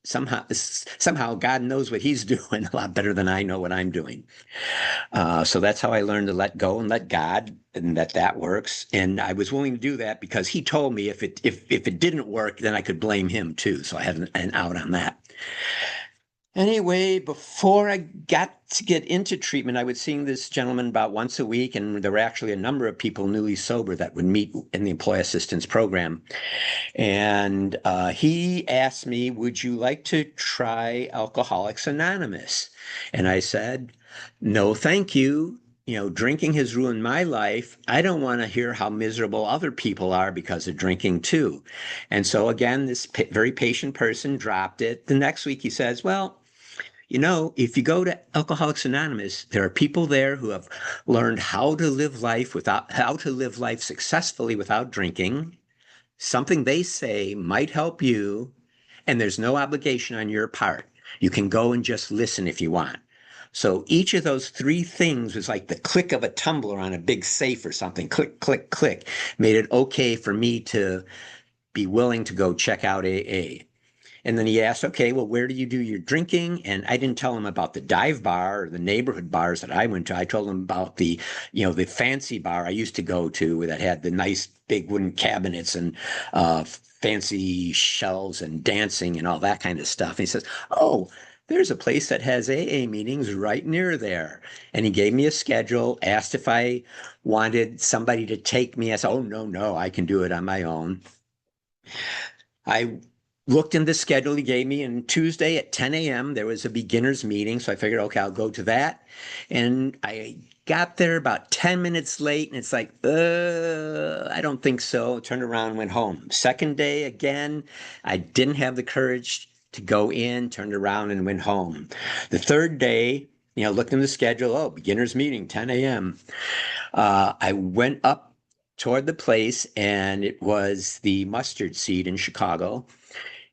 somehow God knows what he's doing a lot better than I know what I'm doing. So that's how I learned to let go and let God, and that works. And I was willing to do that because he told me if it didn't work, then I could blame him too. So I had an out on that. Anyway, before I got to get into treatment, I was seeing this gentleman about once a week, and there were actually a number of people newly sober that would meet in the employee assistance program. And he asked me, would you like to try Alcoholics Anonymous? And I said, no, thank you. Drinking has ruined my life. I don't want to hear how miserable other people are because of drinking too. And so again, this very patient person dropped it. The next week he says, well, if you go to Alcoholics Anonymous, there are people there who have learned how to live life successfully without drinking. Something they say might help you, and there's no obligation on your part. You can go and just listen if you want. So each of those three things was like the click of a tumbler on a big safe or something. Click, click, click. Made it okay for me to be willing to go check out AA. And then he asked, okay, well, where do you do your drinking? And I didn't tell him about the dive bar or the neighborhood bars that I went to. I told him about the fancy bar I used to go to that had the nice big wooden cabinets and fancy shelves and dancing and all that kind of stuff. And he says, oh, there's a place that has AA meetings right near there. And he gave me a schedule, asked if I wanted somebody to take me. I said, oh, no, I can do it on my own. I looked in the schedule he gave me, and Tuesday at 10 a.m. there was a beginner's meeting. So I figured, okay, I'll go to that. And I got there about 10 minutes late, and it's like, I don't think so. Turned around and went home. Second day again, I didn't have the courage to go in, turned around and went home. The third day, looked in the schedule, beginner's meeting, 10 a.m. I went up toward the place, and it was the Mustard Seed in Chicago.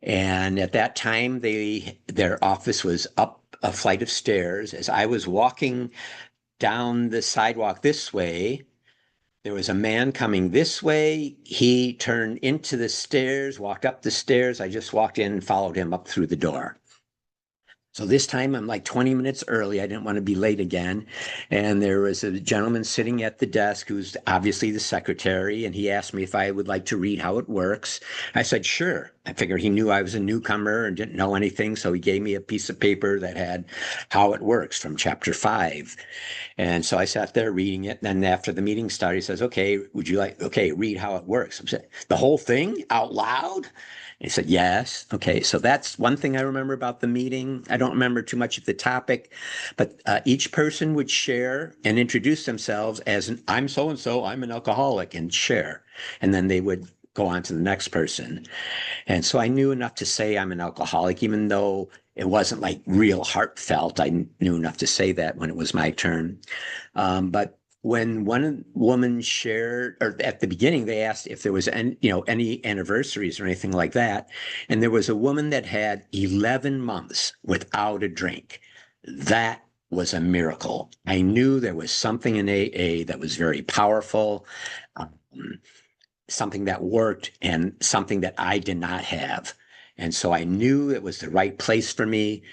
And at that time, their office was up a flight of stairs. As I was walking down the sidewalk this way, there was a man coming this way. He turned into the stairs, walked up the stairs. I just walked in and followed him up through the door. So this time I'm like 20 minutes early. I didn't want to be late again. And there was a gentleman sitting at the desk who's obviously the secretary. And he asked me if I would like to read how it works. I said, sure. I figured he knew I was a newcomer and didn't know anything. So he gave me a piece of paper that had how it works from chapter 5. And so I sat there reading it. And then after the meeting started, he says, okay, read how it works. I said, the whole thing out loud? He said, yes. Okay, so that's one thing I remember about the meeting. I don't remember too much of the topic, but each person would share and introduce themselves as I'm so-and-so, I'm an alcoholic, and share. And then they would go on to the next person. And so I knew enough to say I'm an alcoholic, even though it wasn't like real heartfelt. I knew enough to say that when it was my turn. But when one woman shared, or at the beginning, they asked if there was any anniversaries or anything like that. And there was a woman that had 11 months without a drink. That was a miracle. I knew there was something in AA that was very powerful, something that worked, and something that I did not have. And so I knew it was the right place for me.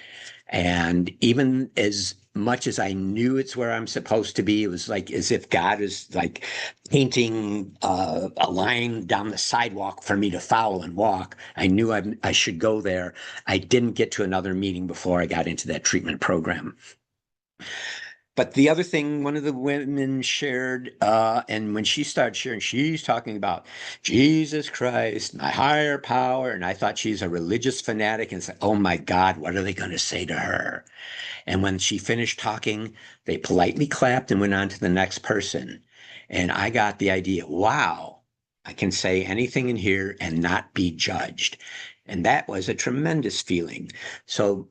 And even as much as I knew it's where I'm supposed to be, it was like as if God is like painting a line down the sidewalk for me to follow and walk. I knew I should go there. I didn't get to another meeting before I got into that treatment program. But the other thing, one of the women shared, and when she started sharing, she's talking about Jesus Christ, my higher power. And I thought she's a religious fanatic and said, oh my God, what are they going to say to her? And when she finished talking, they politely clapped and went on to the next person. And I got the idea, wow, I can say anything in here and not be judged. And that was a tremendous feeling. So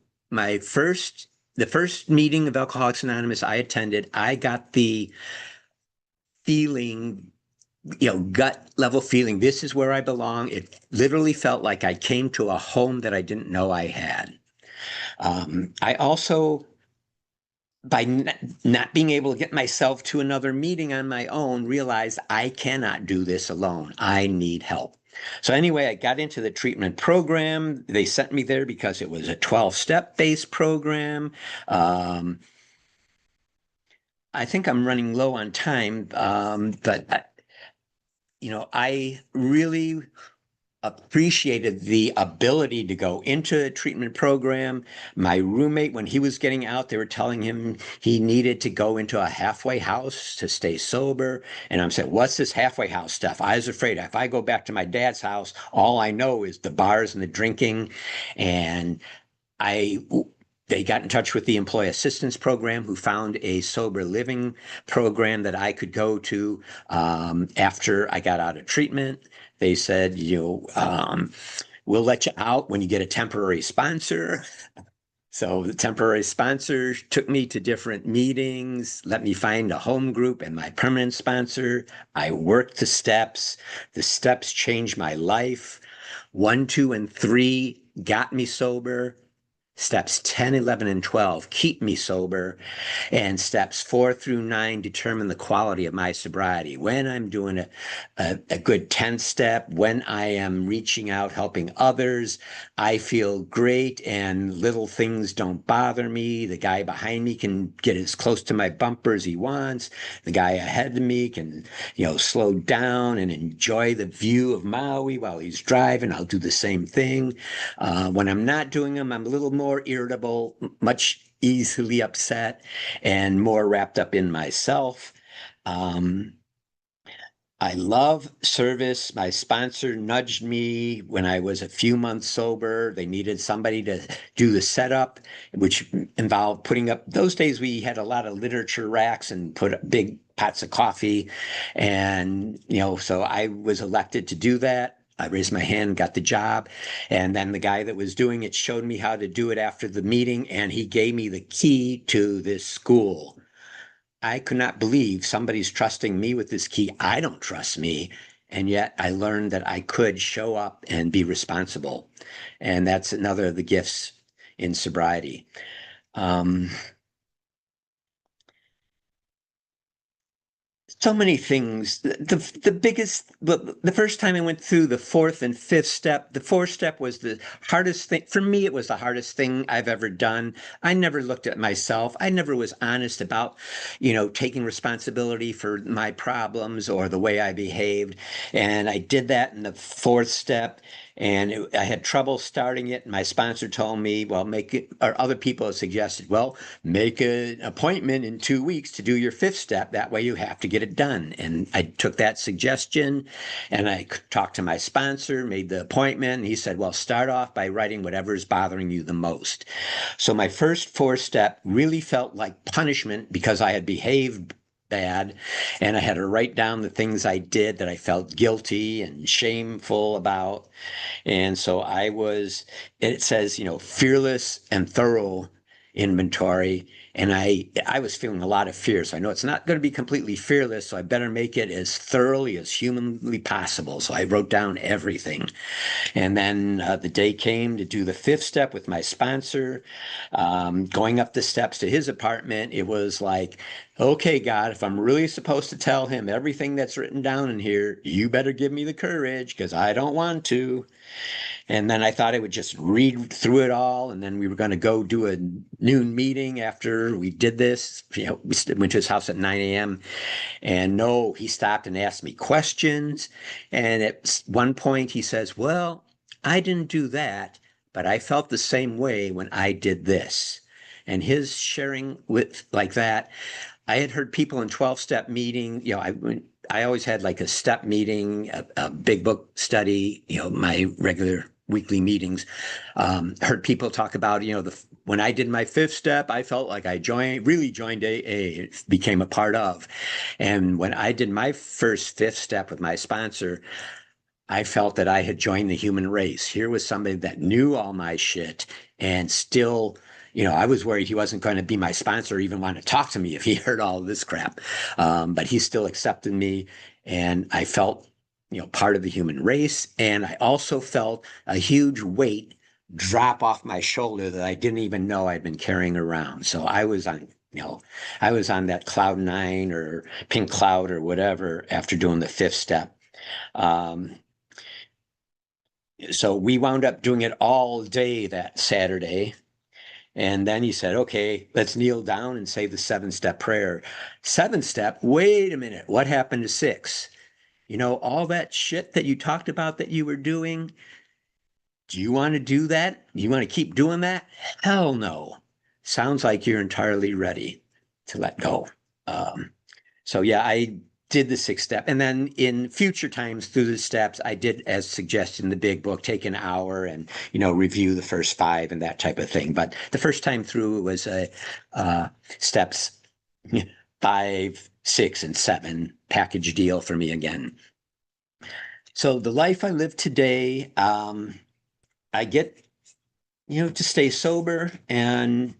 the first meeting of Alcoholics Anonymous I attended, I got the feeling, gut level feeling, this is where I belong. It literally felt like I came to a home that I didn't know I had. I also, by not being able to get myself to another meeting on my own, realized I cannot do this alone. I need help. So anyway, I got into the treatment program. They sent me there because it was a 12-step based program. I think I'm running low on time, but I really appreciated the ability to go into a treatment program. My roommate, when he was getting out, they were telling him he needed to go into a halfway house to stay sober. And I'm saying, what's this halfway house stuff? I was afraid if I go back to my dad's house, all I know is the bars and the drinking. And they got in touch with the employee assistance program, who found a sober living program that I could go to after I got out of treatment. They said, we'll let you out when you get a temporary sponsor. So the temporary sponsor took me to different meetings, let me find a home group, and my permanent sponsor. I worked the steps. The steps changed my life. 1, 2, and 3 got me sober. Steps 10, 11, and 12 keep me sober. And steps 4 through 9 determine the quality of my sobriety. When I'm doing a good 10th step, when I am reaching out, helping others, I feel great and little things don't bother me. The guy behind me can get as close to my bumper as he wants. The guy ahead of me can, slow down and enjoy the view of Maui while he's driving. I'll do the same thing. When I'm not doing them, I'm a little more irritable, much easily upset, and more wrapped up in myself. I love service. My sponsor nudged me when I was a few months sober. They needed somebody to do the setup, which involved putting up, those days we had a lot of literature racks and put up big pots of coffee. And, so I was elected to do that. I raised my hand, got the job. And then the guy that was doing it showed me how to do it after the meeting, and he gave me the key to this school. I could not believe somebody's trusting me with this key. I don't trust me. And yet I learned that I could show up and be responsible. And that's another of the gifts in sobriety. So many things. The biggest, the first time I went through the 4th and 5th step, the 4th step was the hardest thing. For me, it was the hardest thing I've ever done. I never looked at myself. I never was honest about, taking responsibility for my problems or the way I behaved. And I did that in the 4th step. And I had trouble starting it. And my sponsor told me, well, make it, or other people have suggested, well, make an appointment in 2 weeks to do your 5th step. That way you have to get it done. And I took that suggestion and I talked to my sponsor, made the appointment. And he said, well, start off by writing whatever is bothering you the most. So my first 4th step really felt like punishment because I had behaved bad, and I had to write down the things I did that I felt guilty and shameful about. And so it says, fearless and thorough inventory. And I was feeling a lot of fear. So I know it's not going to be completely fearless. So I better make it as thoroughly as humanly possible. So I wrote down everything. And then the day came to do the 5th step with my sponsor. Going up the steps to his apartment, it was like, okay, God, if I'm really supposed to tell him everything that's written down in here, you better give me the courage because I don't want to. And then I thought I would just read through it all. And then we were going to go do a noon meeting after we did this. We went to his house at 9 a.m. And no, he stopped and asked me questions. And at one point he says, well, I didn't do that, but I felt the same way when I did this. and his sharing with like that. I had heard people in 12-step meeting, I always had like a step meeting, a big book study, my regular weekly meetings. Heard people talk about, when I did my 5th step, I felt like I really joined AA, it became a part of. And when I did my first 5th step with my sponsor, I felt that I had joined the human race. Here was somebody that knew all my shit and still, I was worried he wasn't going to be my sponsor or even want to talk to me if he heard all of this crap. But he still accepted me, and I felt, part of the human race. And I also felt a huge weight drop off my shoulder that I didn't even know I'd been carrying around. So I was on, that cloud 9 or pink cloud or whatever after doing the 5th step. So we wound up doing it all day that Saturday. And then he said, okay, let's kneel down and say the 7-step prayer. 7th step, wait a minute, what happened to 6? All that shit that you talked about that you were doing, do you want to do that? Do you want to keep doing that? Hell no. Sounds like you're entirely ready to let go. So yeah, I did the 6th step. And then in future times through the steps, I did, as suggested in the big book, take an hour and, review the first 5 and that type of thing. But the first time through it was steps 5, 6, and 7 package deal for me again. So the life I live today, I get, to stay sober and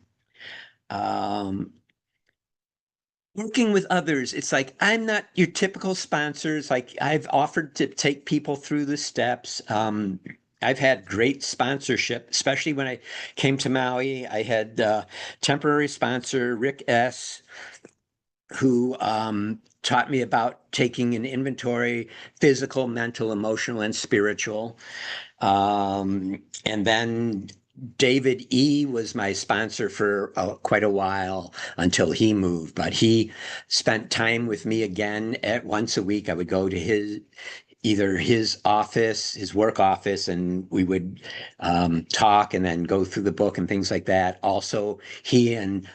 working with others. It's like, I'm not your typical sponsors. Like, I've offered to take people through the steps. I've had great sponsorship, especially when I came to Maui. I had temporary sponsor, Rick S., who taught me about taking an inventory, physical, mental, emotional, and spiritual. And then David E. was my sponsor for quite a while until he moved, but he spent time with me again once a week. I would go to either his office, his work office, and we would talk and then go through the book and things like that. Also, he and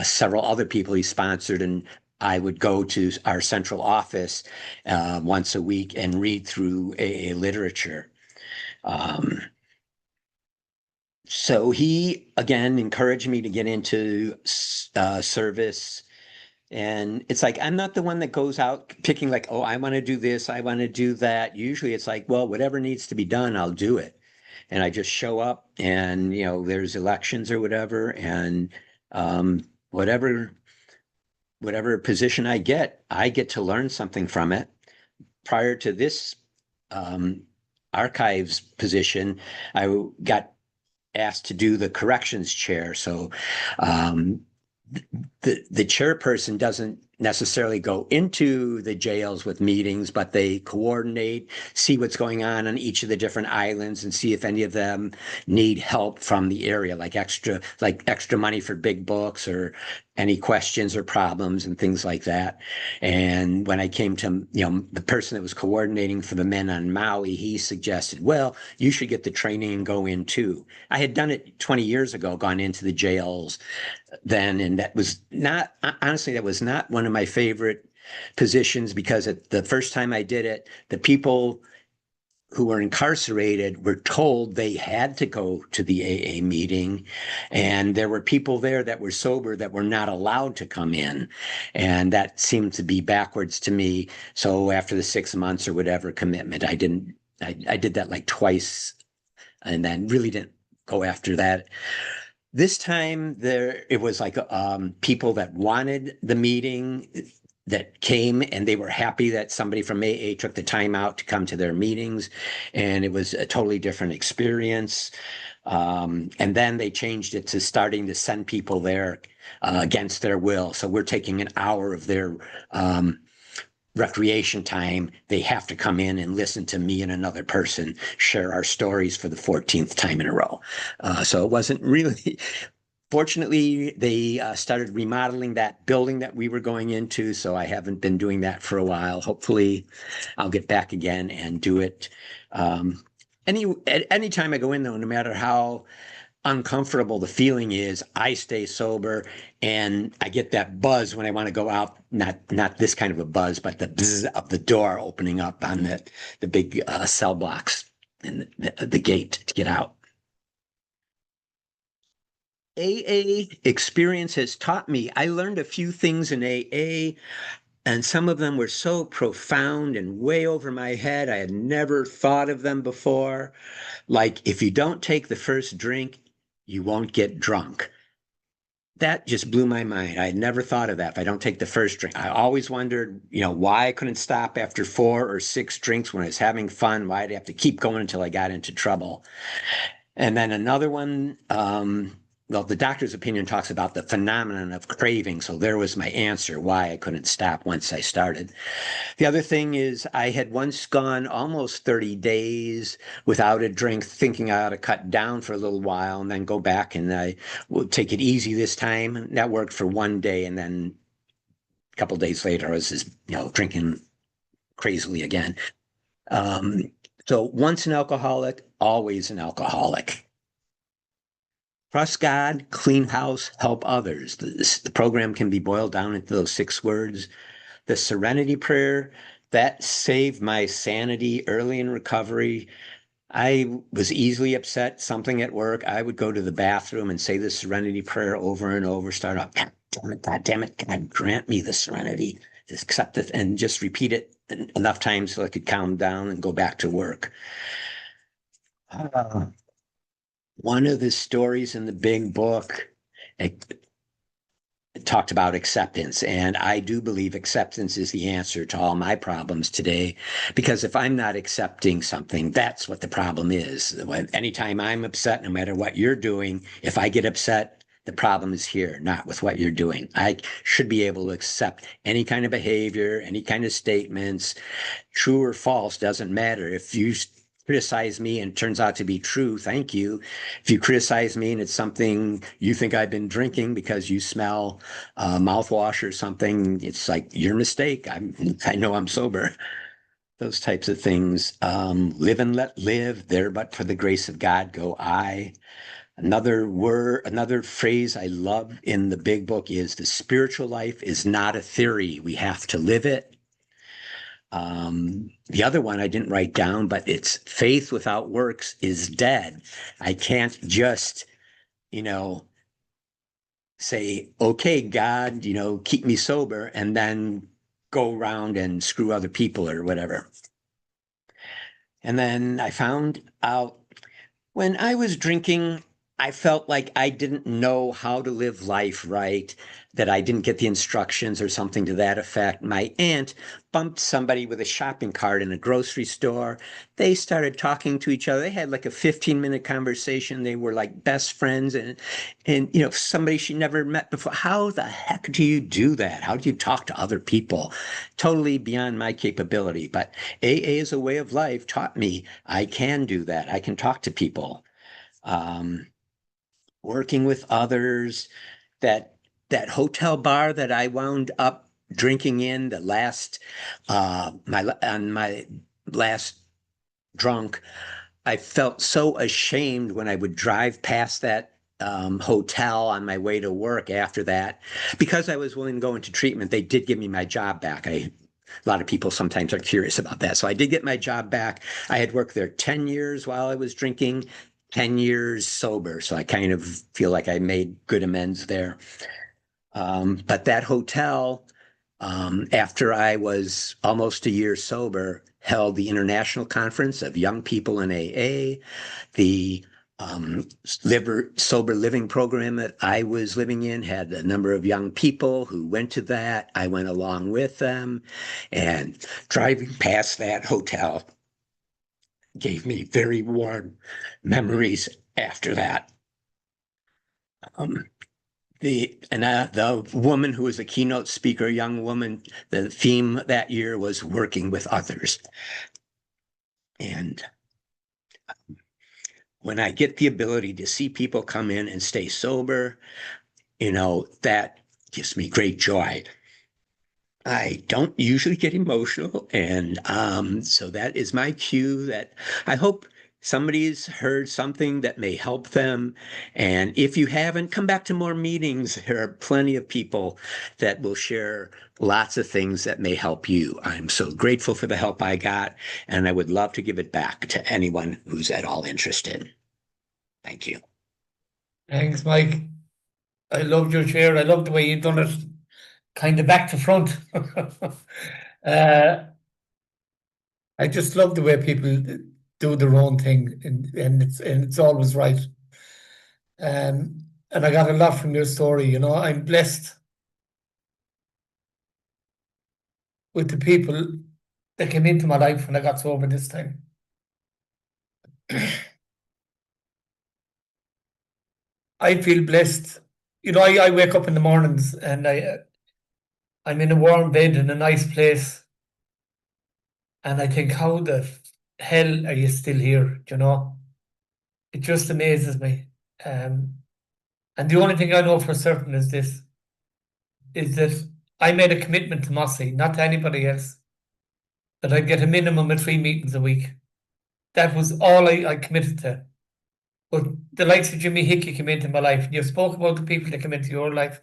several other people he sponsored, and I would go to our central office once a week and read through AA literature. So he, again, encouraged me to get into service. And it's like, I'm not the one that goes out picking like, oh, I want to do this, I want to do that. Usually it's like, well, whatever needs to be done, I'll do it. And I just show up and, there's elections or whatever. And whatever position I get to learn something from it. Prior to this archives position, I got asked to do the corrections chair. So the chairperson doesn't necessarily go into the jails with meetings, but they coordinate, see what's going on each of the different islands, and see if any of them need help from the area, like extra money for big books or any questions or problems and things like that. And when I came to, the person that was coordinating for the men on Maui, he suggested, well, you should get the training and go in too. I had done it 20 years ago, gone into the jails then, and that was not one of my favorite positions, because the first time I did it, the people who were incarcerated were told they had to go to the AA meeting, and there were people there that were sober that were not allowed to come in, and that seemed to be backwards to me. So after the 6 months or whatever commitment, I did that like twice, and then really didn't go after that. This time it was like people that wanted the meeting that came, and they were happy that somebody from AA took the time out to come to their meetings, and it was a totally different experience. And then they changed it to starting to send people there against their will. So we're taking an hour of their recreation time. They have to come in and listen to me and another person share our stories for the 14th time in a row. So it wasn't really, fortunately, they started remodeling that building that we were going into. So I haven't been doing that for a while. Hopefully I'll get back again and do it. Anytime I go in though, no matter how uncomfortable the feeling is, I stay sober and I get that buzz when I want to go out. Not this kind of a buzz, but the buzz of the door opening up on the big cell blocks and the gate to get out. AA experience has taught me. I learned a few things in AA, and some of them were so profound and way over my head. I had never thought of them before. Like, if you don't take the first drink, you won't get drunk. That just blew my mind. I had never thought of that. If I don't take the first drink, I always wondered, why I couldn't stop after 4 or 6 drinks when I was having fun. Why I'd have to keep going until I got into trouble. And then another one, well, the doctor's opinion talks about the phenomenon of craving. So there was my answer why I couldn't stop once I started. The other thing is I had once gone almost 30 days without a drink, thinking I ought to cut down for a little while and then go back and I would take it easy this time. And that worked for one day. And then a couple of days later, I was just, drinking crazily again. So once an alcoholic, always an alcoholic. Trust God, clean house, help others. The program can be boiled down into those 6 words. The Serenity Prayer, that saved my sanity early in recovery. I was easily upset, something at work. I would go to the bathroom and say the Serenity Prayer over and over, start off, God damn it, God grant me the serenity. Just accept it and just repeat it enough times so I could calm down and go back to work. One of the stories in the big book, it talked about acceptance. And I do believe acceptance is the answer to all my problems today. Because if I'm not accepting something, that's what the problem is. Anytime I'm upset, no matter what you're doing, if I get upset, the problem is here, not with what you're doing. I should be able to accept any kind of behavior, any kind of statements, true or false, doesn't matter. If you criticize me and it turns out to be true, thank you. If you criticize me and it's something you think I've been drinking because you smell mouthwash or something, it's like your mistake. I know I'm sober. Those types of things. Live and let live, there but for the grace of God go I. Another phrase I love in the big book is the spiritual life is not a theory. We have to live it. The other one I didn't write down, but it's faith without works is dead. I can't just, say, okay, God, keep me sober and then go around and screw other people or whatever. And then I found out when I was drinking, I felt like I didn't know how to live life right, that I didn't get the instructions or something to that effect. My aunt bumped somebody with a shopping cart in a grocery store. They started talking to each other. They had like a 15-minute conversation. They were like best friends and somebody she never met before. How the heck do you do that? How do you talk to other people? Totally beyond my capability. But AA as a way of life taught me I can do that. I can talk to people. Working with others, that hotel bar that I wound up drinking in the last my last drunk, I felt so ashamed when I would drive past that hotel on my way to work after that. Because I was willing to go into treatment, they did give me my job back. A lot of people sometimes are curious about that. So I did get my job back. I had worked there 10 years while I was drinking, 10 years sober. So I kind of feel like I made good amends there. But that hotel, after I was almost a year sober, held the International Conference of Young People in AA, the sober living program that I was living in had a number of young people who went to that. I went along with them, and driving past that hotel gave me very warm memories after that. The woman who was a keynote speaker, young woman, the theme that year was working with others. And when I get the ability to see people come in and stay sober, that gives me great joy. I don't usually get emotional, and so that is my cue that I hope somebody's heard something that may help them. And if you haven't, come back to more meetings. There are plenty of people that will share lots of things that may help you. I'm so grateful for the help I got, and I would love to give it back to anyone who's at all interested. Thank you. Thanks, Mike. I loved your share. I love the way you've done it, kind of back to front. I just love the way people do their own thing, and it's always right. And I got a lot from your story. You know, I'm blessed with the people that came into my life when I got sober this time. I feel blessed. You know, I wake up in the mornings and I'm in a warm bed in a nice place, and I think, how the hell are you still here? You know, it just amazes me. And the only thing I know for certain is this: is that I made a commitment to Mossy, not to anybody else, that I'd get a minimum of 3 meetings a week. That was all I committed to. But the likes of Jimmy Hickey came into my life. You spoke about the people that come into your life.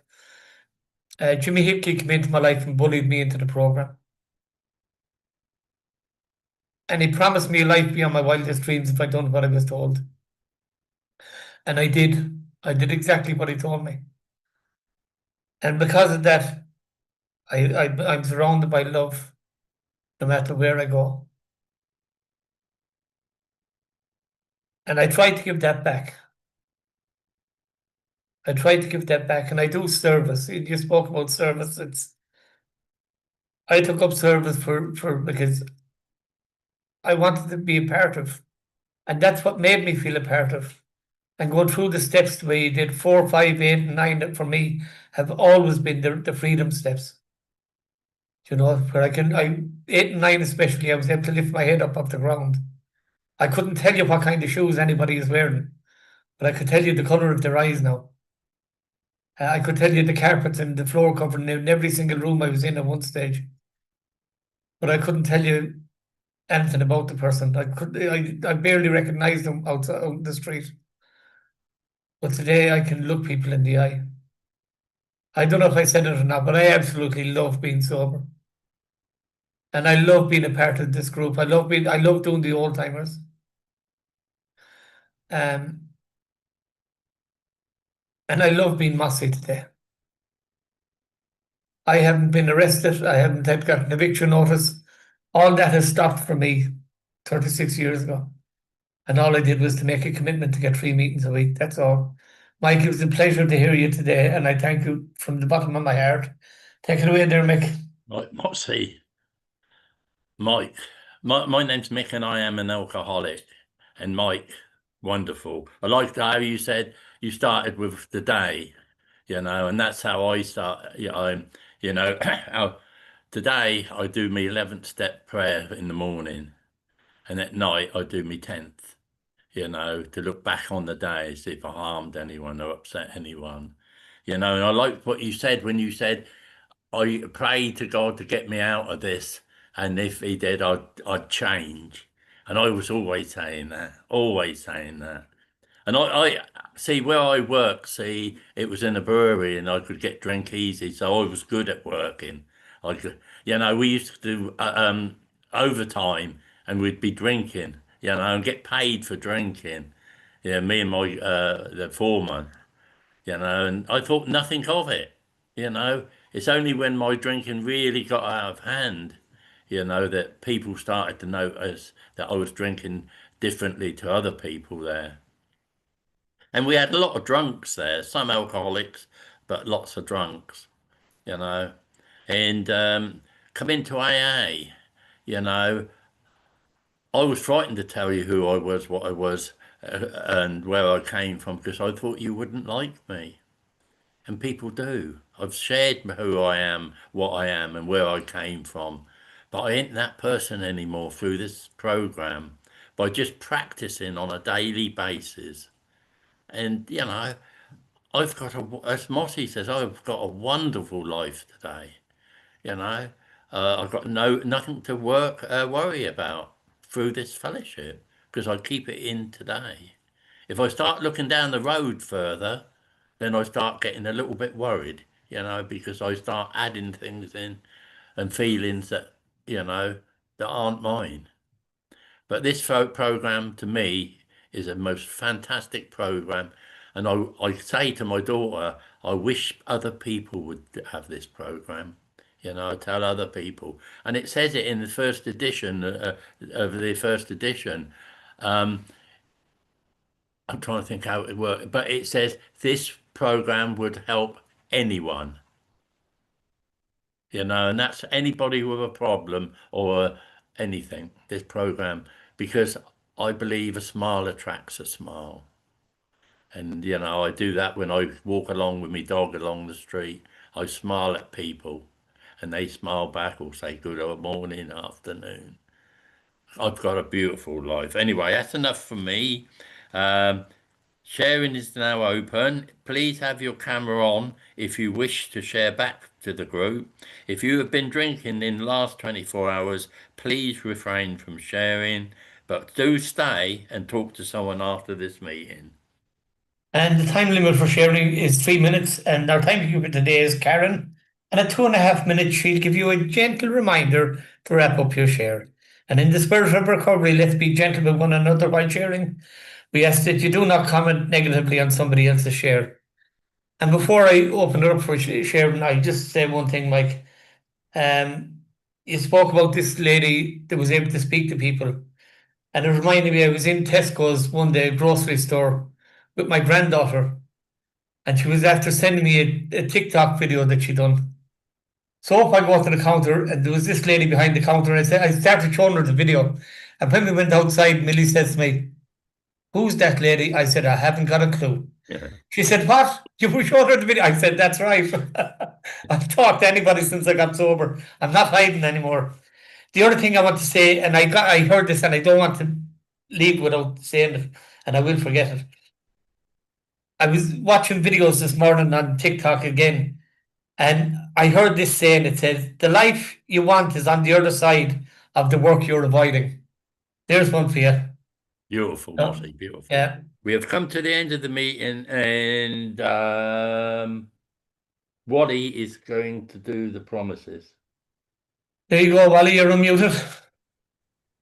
Jimmy Hickey came into my life and bullied me into the program. And he promised me a life beyond my wildest dreams if I'd done what I was told. And I did. I did exactly what he told me. And because of that, I'm surrounded by love no matter where I go. And I try to give that back. I try to give that back, and I do service. You spoke about service. I took up service for because I wanted to be a part of, and that's what made me feel a part of. And going through the steps the way you did, 4, 5, 8, and 9, that for me have always been the freedom steps. You know, where 8 and 9 especially, I was able to lift my head up off the ground. I couldn't tell you what kind of shoes anybody is wearing, but I could tell you the colour of their eyes now. I could tell you the carpets and the floor covering in every single room I was in at one stage. But I couldn't tell you anything about the person. I barely recognized them outside on the street. But today I can look people in the eye. I don't know if I said it or not, but I absolutely love being sober. And I love being a part of this group. I love doing the old timers. And I love being Mossy today. I haven't been arrested. I haven't got an eviction notice. All that has stopped for me 36 years ago. And all I did was to make a commitment to get 3 meetings a week. That's all. Mike, it was a pleasure to hear you today, and I thank you from the bottom of my heart. Take it away there, Mick. Right, Mossy. Mike. My name's Mick, and I am an alcoholic. And Mike, wonderful. I liked how you said you started with the day, you know, and that's how I start. Today I do my 11th step prayer in the morning, and at night I do my 10th, you know, to look back on the day, see if I harmed anyone or upset anyone, you know. And I liked what you said when you said, I pray to God to get me out of this, and if he did, I'd change. And I was always saying that, And I see where I work, it was in a brewery and I could get drink easy. So I was good at working. We used to do overtime and we'd be drinking, and get paid for drinking. Yeah, me and my the foreman, and I thought nothing of it. It's only when my drinking really got out of hand, that people started to notice that I was drinking differently to other people there. And we had a lot of drunks there, some alcoholics, but lots of drunks, And come into AA, I was frightened to tell you who I was, what I was, and where I came from, because I thought you wouldn't like me. And people do. I've shared who I am, what I am, and where I came from. But I ain't that person anymore through this program, by just practicing on a daily basis. And, I've got as Mossy says, I've got a wonderful life today. I've got nothing to worry about through this fellowship, because I keep it in today. If I start looking down the road further, then I start getting a little bit worried, because I start adding things in and feelings that, that aren't mine. But this program to me is a most fantastic program. And I say to my daughter, I wish other people would have this program. I tell other people. And it says it in the first edition of the first edition. I'm trying to think how it works, but it says this program would help anyone. And that's anybody with a problem or anything, this program, because I believe a smile attracts a smile. And, I do that when I walk along with my dog along the street. I smile at people and they smile back or say good morning, afternoon. I've got a beautiful life. Anyway, that's enough for me. Sharing is now open. Please have your camera on if you wish to share back to the group. If you have been drinking in the last 24 hours, please refrain from sharing, but do stay and talk to someone after this meeting. And the time limit for sharing is 3 minutes. And our timekeeper today is Karen. And at 2.5 minutes, she'll give you a gentle reminder to wrap up your share. And in the spirit of recovery, let's be gentle with one another while sharing. We ask that you do not comment negatively on somebody else's share. And before I open it up for sharing, I just say one thing, Mike. You spoke about this lady that was able to speak to people. And it reminded me, I was in Tesco's one day, grocery store, with my granddaughter. And she was after sending me a TikTok video that she done. So up I go to the counter, and there was this lady behind the counter. And I started showing her the video. And when we went outside, Millie says to me, "Who's that lady?" I said, "I haven't got a clue." Yeah. She said, "What? You were showing her the video?" I said, "That's right." I've talked to anybody since I got sober. I'm not hiding anymore. The other thing I want to say, and I heard this, and I don't want to leave without saying it, and I will forget it. I was watching videos this morning on TikTok again, and I heard this saying. It says, "The life you want is on the other side of the work you're avoiding." There's one for you. Beautiful, Mossy, beautiful. Yeah. We have come to the end of the meeting, and Waddy is going to do the promises. There you go, Wally. You're unmuted.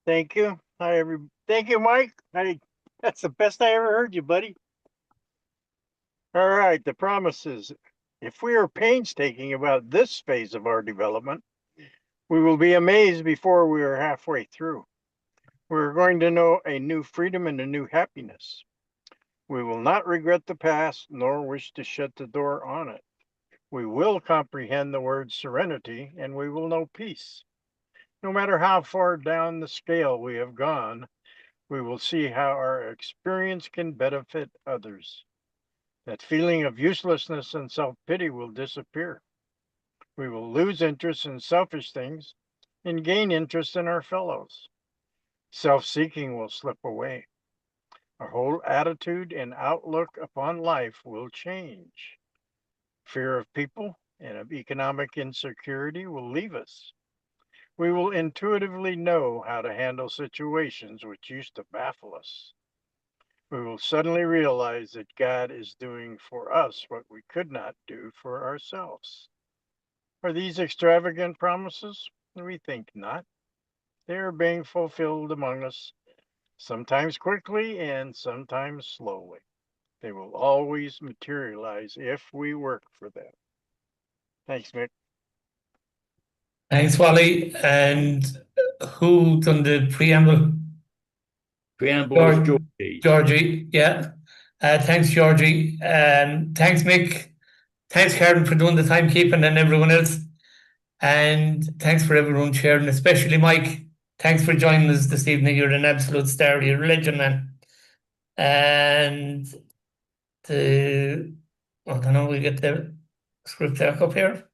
Thank you. Thank you, Mike. That's the best I ever heard you, buddy. All right, the promises. If we are painstaking about this phase of our development, we will be amazed before we are halfway through. We're going to know a new freedom and a new happiness. We will not regret the past nor wish to shut the door on it. We will comprehend the word serenity and we will know peace. No matter how far down the scale we have gone, we will see how our experience can benefit others. That feeling of uselessness and self-pity will disappear. We will lose interest in selfish things and gain interest in our fellows. Self-seeking will slip away. Our whole attitude and outlook upon life will change. Fear of people and of economic insecurity will leave us. We will intuitively know how to handle situations which used to baffle us. We will suddenly realize that God is doing for us what we could not do for ourselves. Are these extravagant promises? We think not. They are being fulfilled among us, sometimes quickly and sometimes slowly. They will always materialize if we work for them. Thanks, Mick. Thanks, Wally. And who done the preamble? Preamble was Georgie. Georgie, yeah. Thanks, Georgie. Thanks, Mick. Thanks, Karen, for doing the timekeeping and everyone else. And thanks for everyone sharing, especially Mike. Thanks for joining us this evening. You're an absolute star. You're a legend, man. And I don't know, we get the script back up here.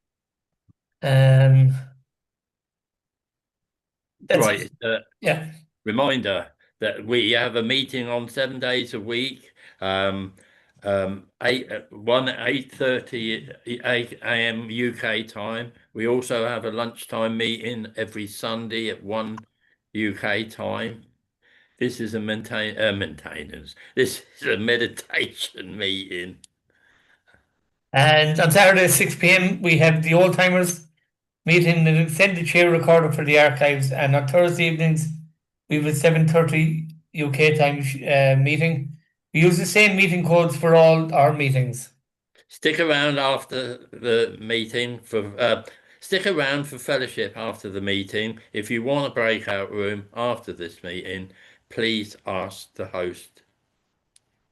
Right. Yeah. Reminder that we have a meeting on 7 days a week. 8:30 a.m. UK time. We also have a lunchtime meeting every Sunday at 1 UK time. This is a maintenance. This is a meditation meeting. And on Saturday, 6 p.m., we have the Old Timers meeting, an extended share recorded for the archives. And on Thursday evenings, we have a 7:30 UK time meeting. We use the same meeting codes for all our meetings. Stick around after the meeting stick around for fellowship after the meeting. If you want a breakout room after this meeting, please ask the host.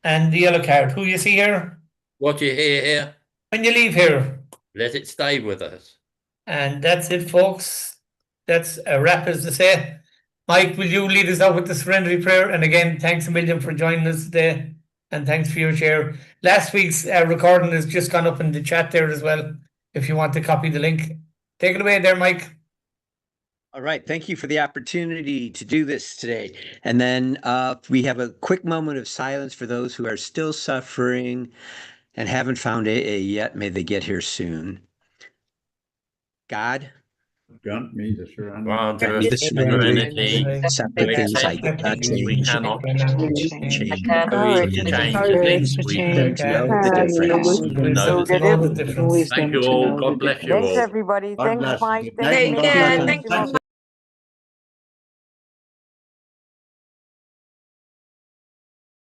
And the yellow card, who you see here? What you hear here, When you leave here. let it stay with us. And that's it, folks. That's a wrap, as they say. Mike, will you lead us out with the serenity prayer? And again, thanks a million for joining us today. And thanks for your share. Last week's recording has just gone up in the chat there as well, if you want to copy the link. Take it away there, Mike. All right. Thank you for the opportunity to do this today. And then we have a quick moment of silence for those who are still suffering and haven't found AA yet. May they get here soon. God, Grant me the surrender. Grant grant us me the serenity accept the things I accept cannot things we change, cannot change, courage to change the things we to know the difference. know the difference. Thank you all. God bless you Thanks, all. everybody. God Thanks, bless. Mike. Good night and Thanks, God bless. Mickey. And Thanks, thanks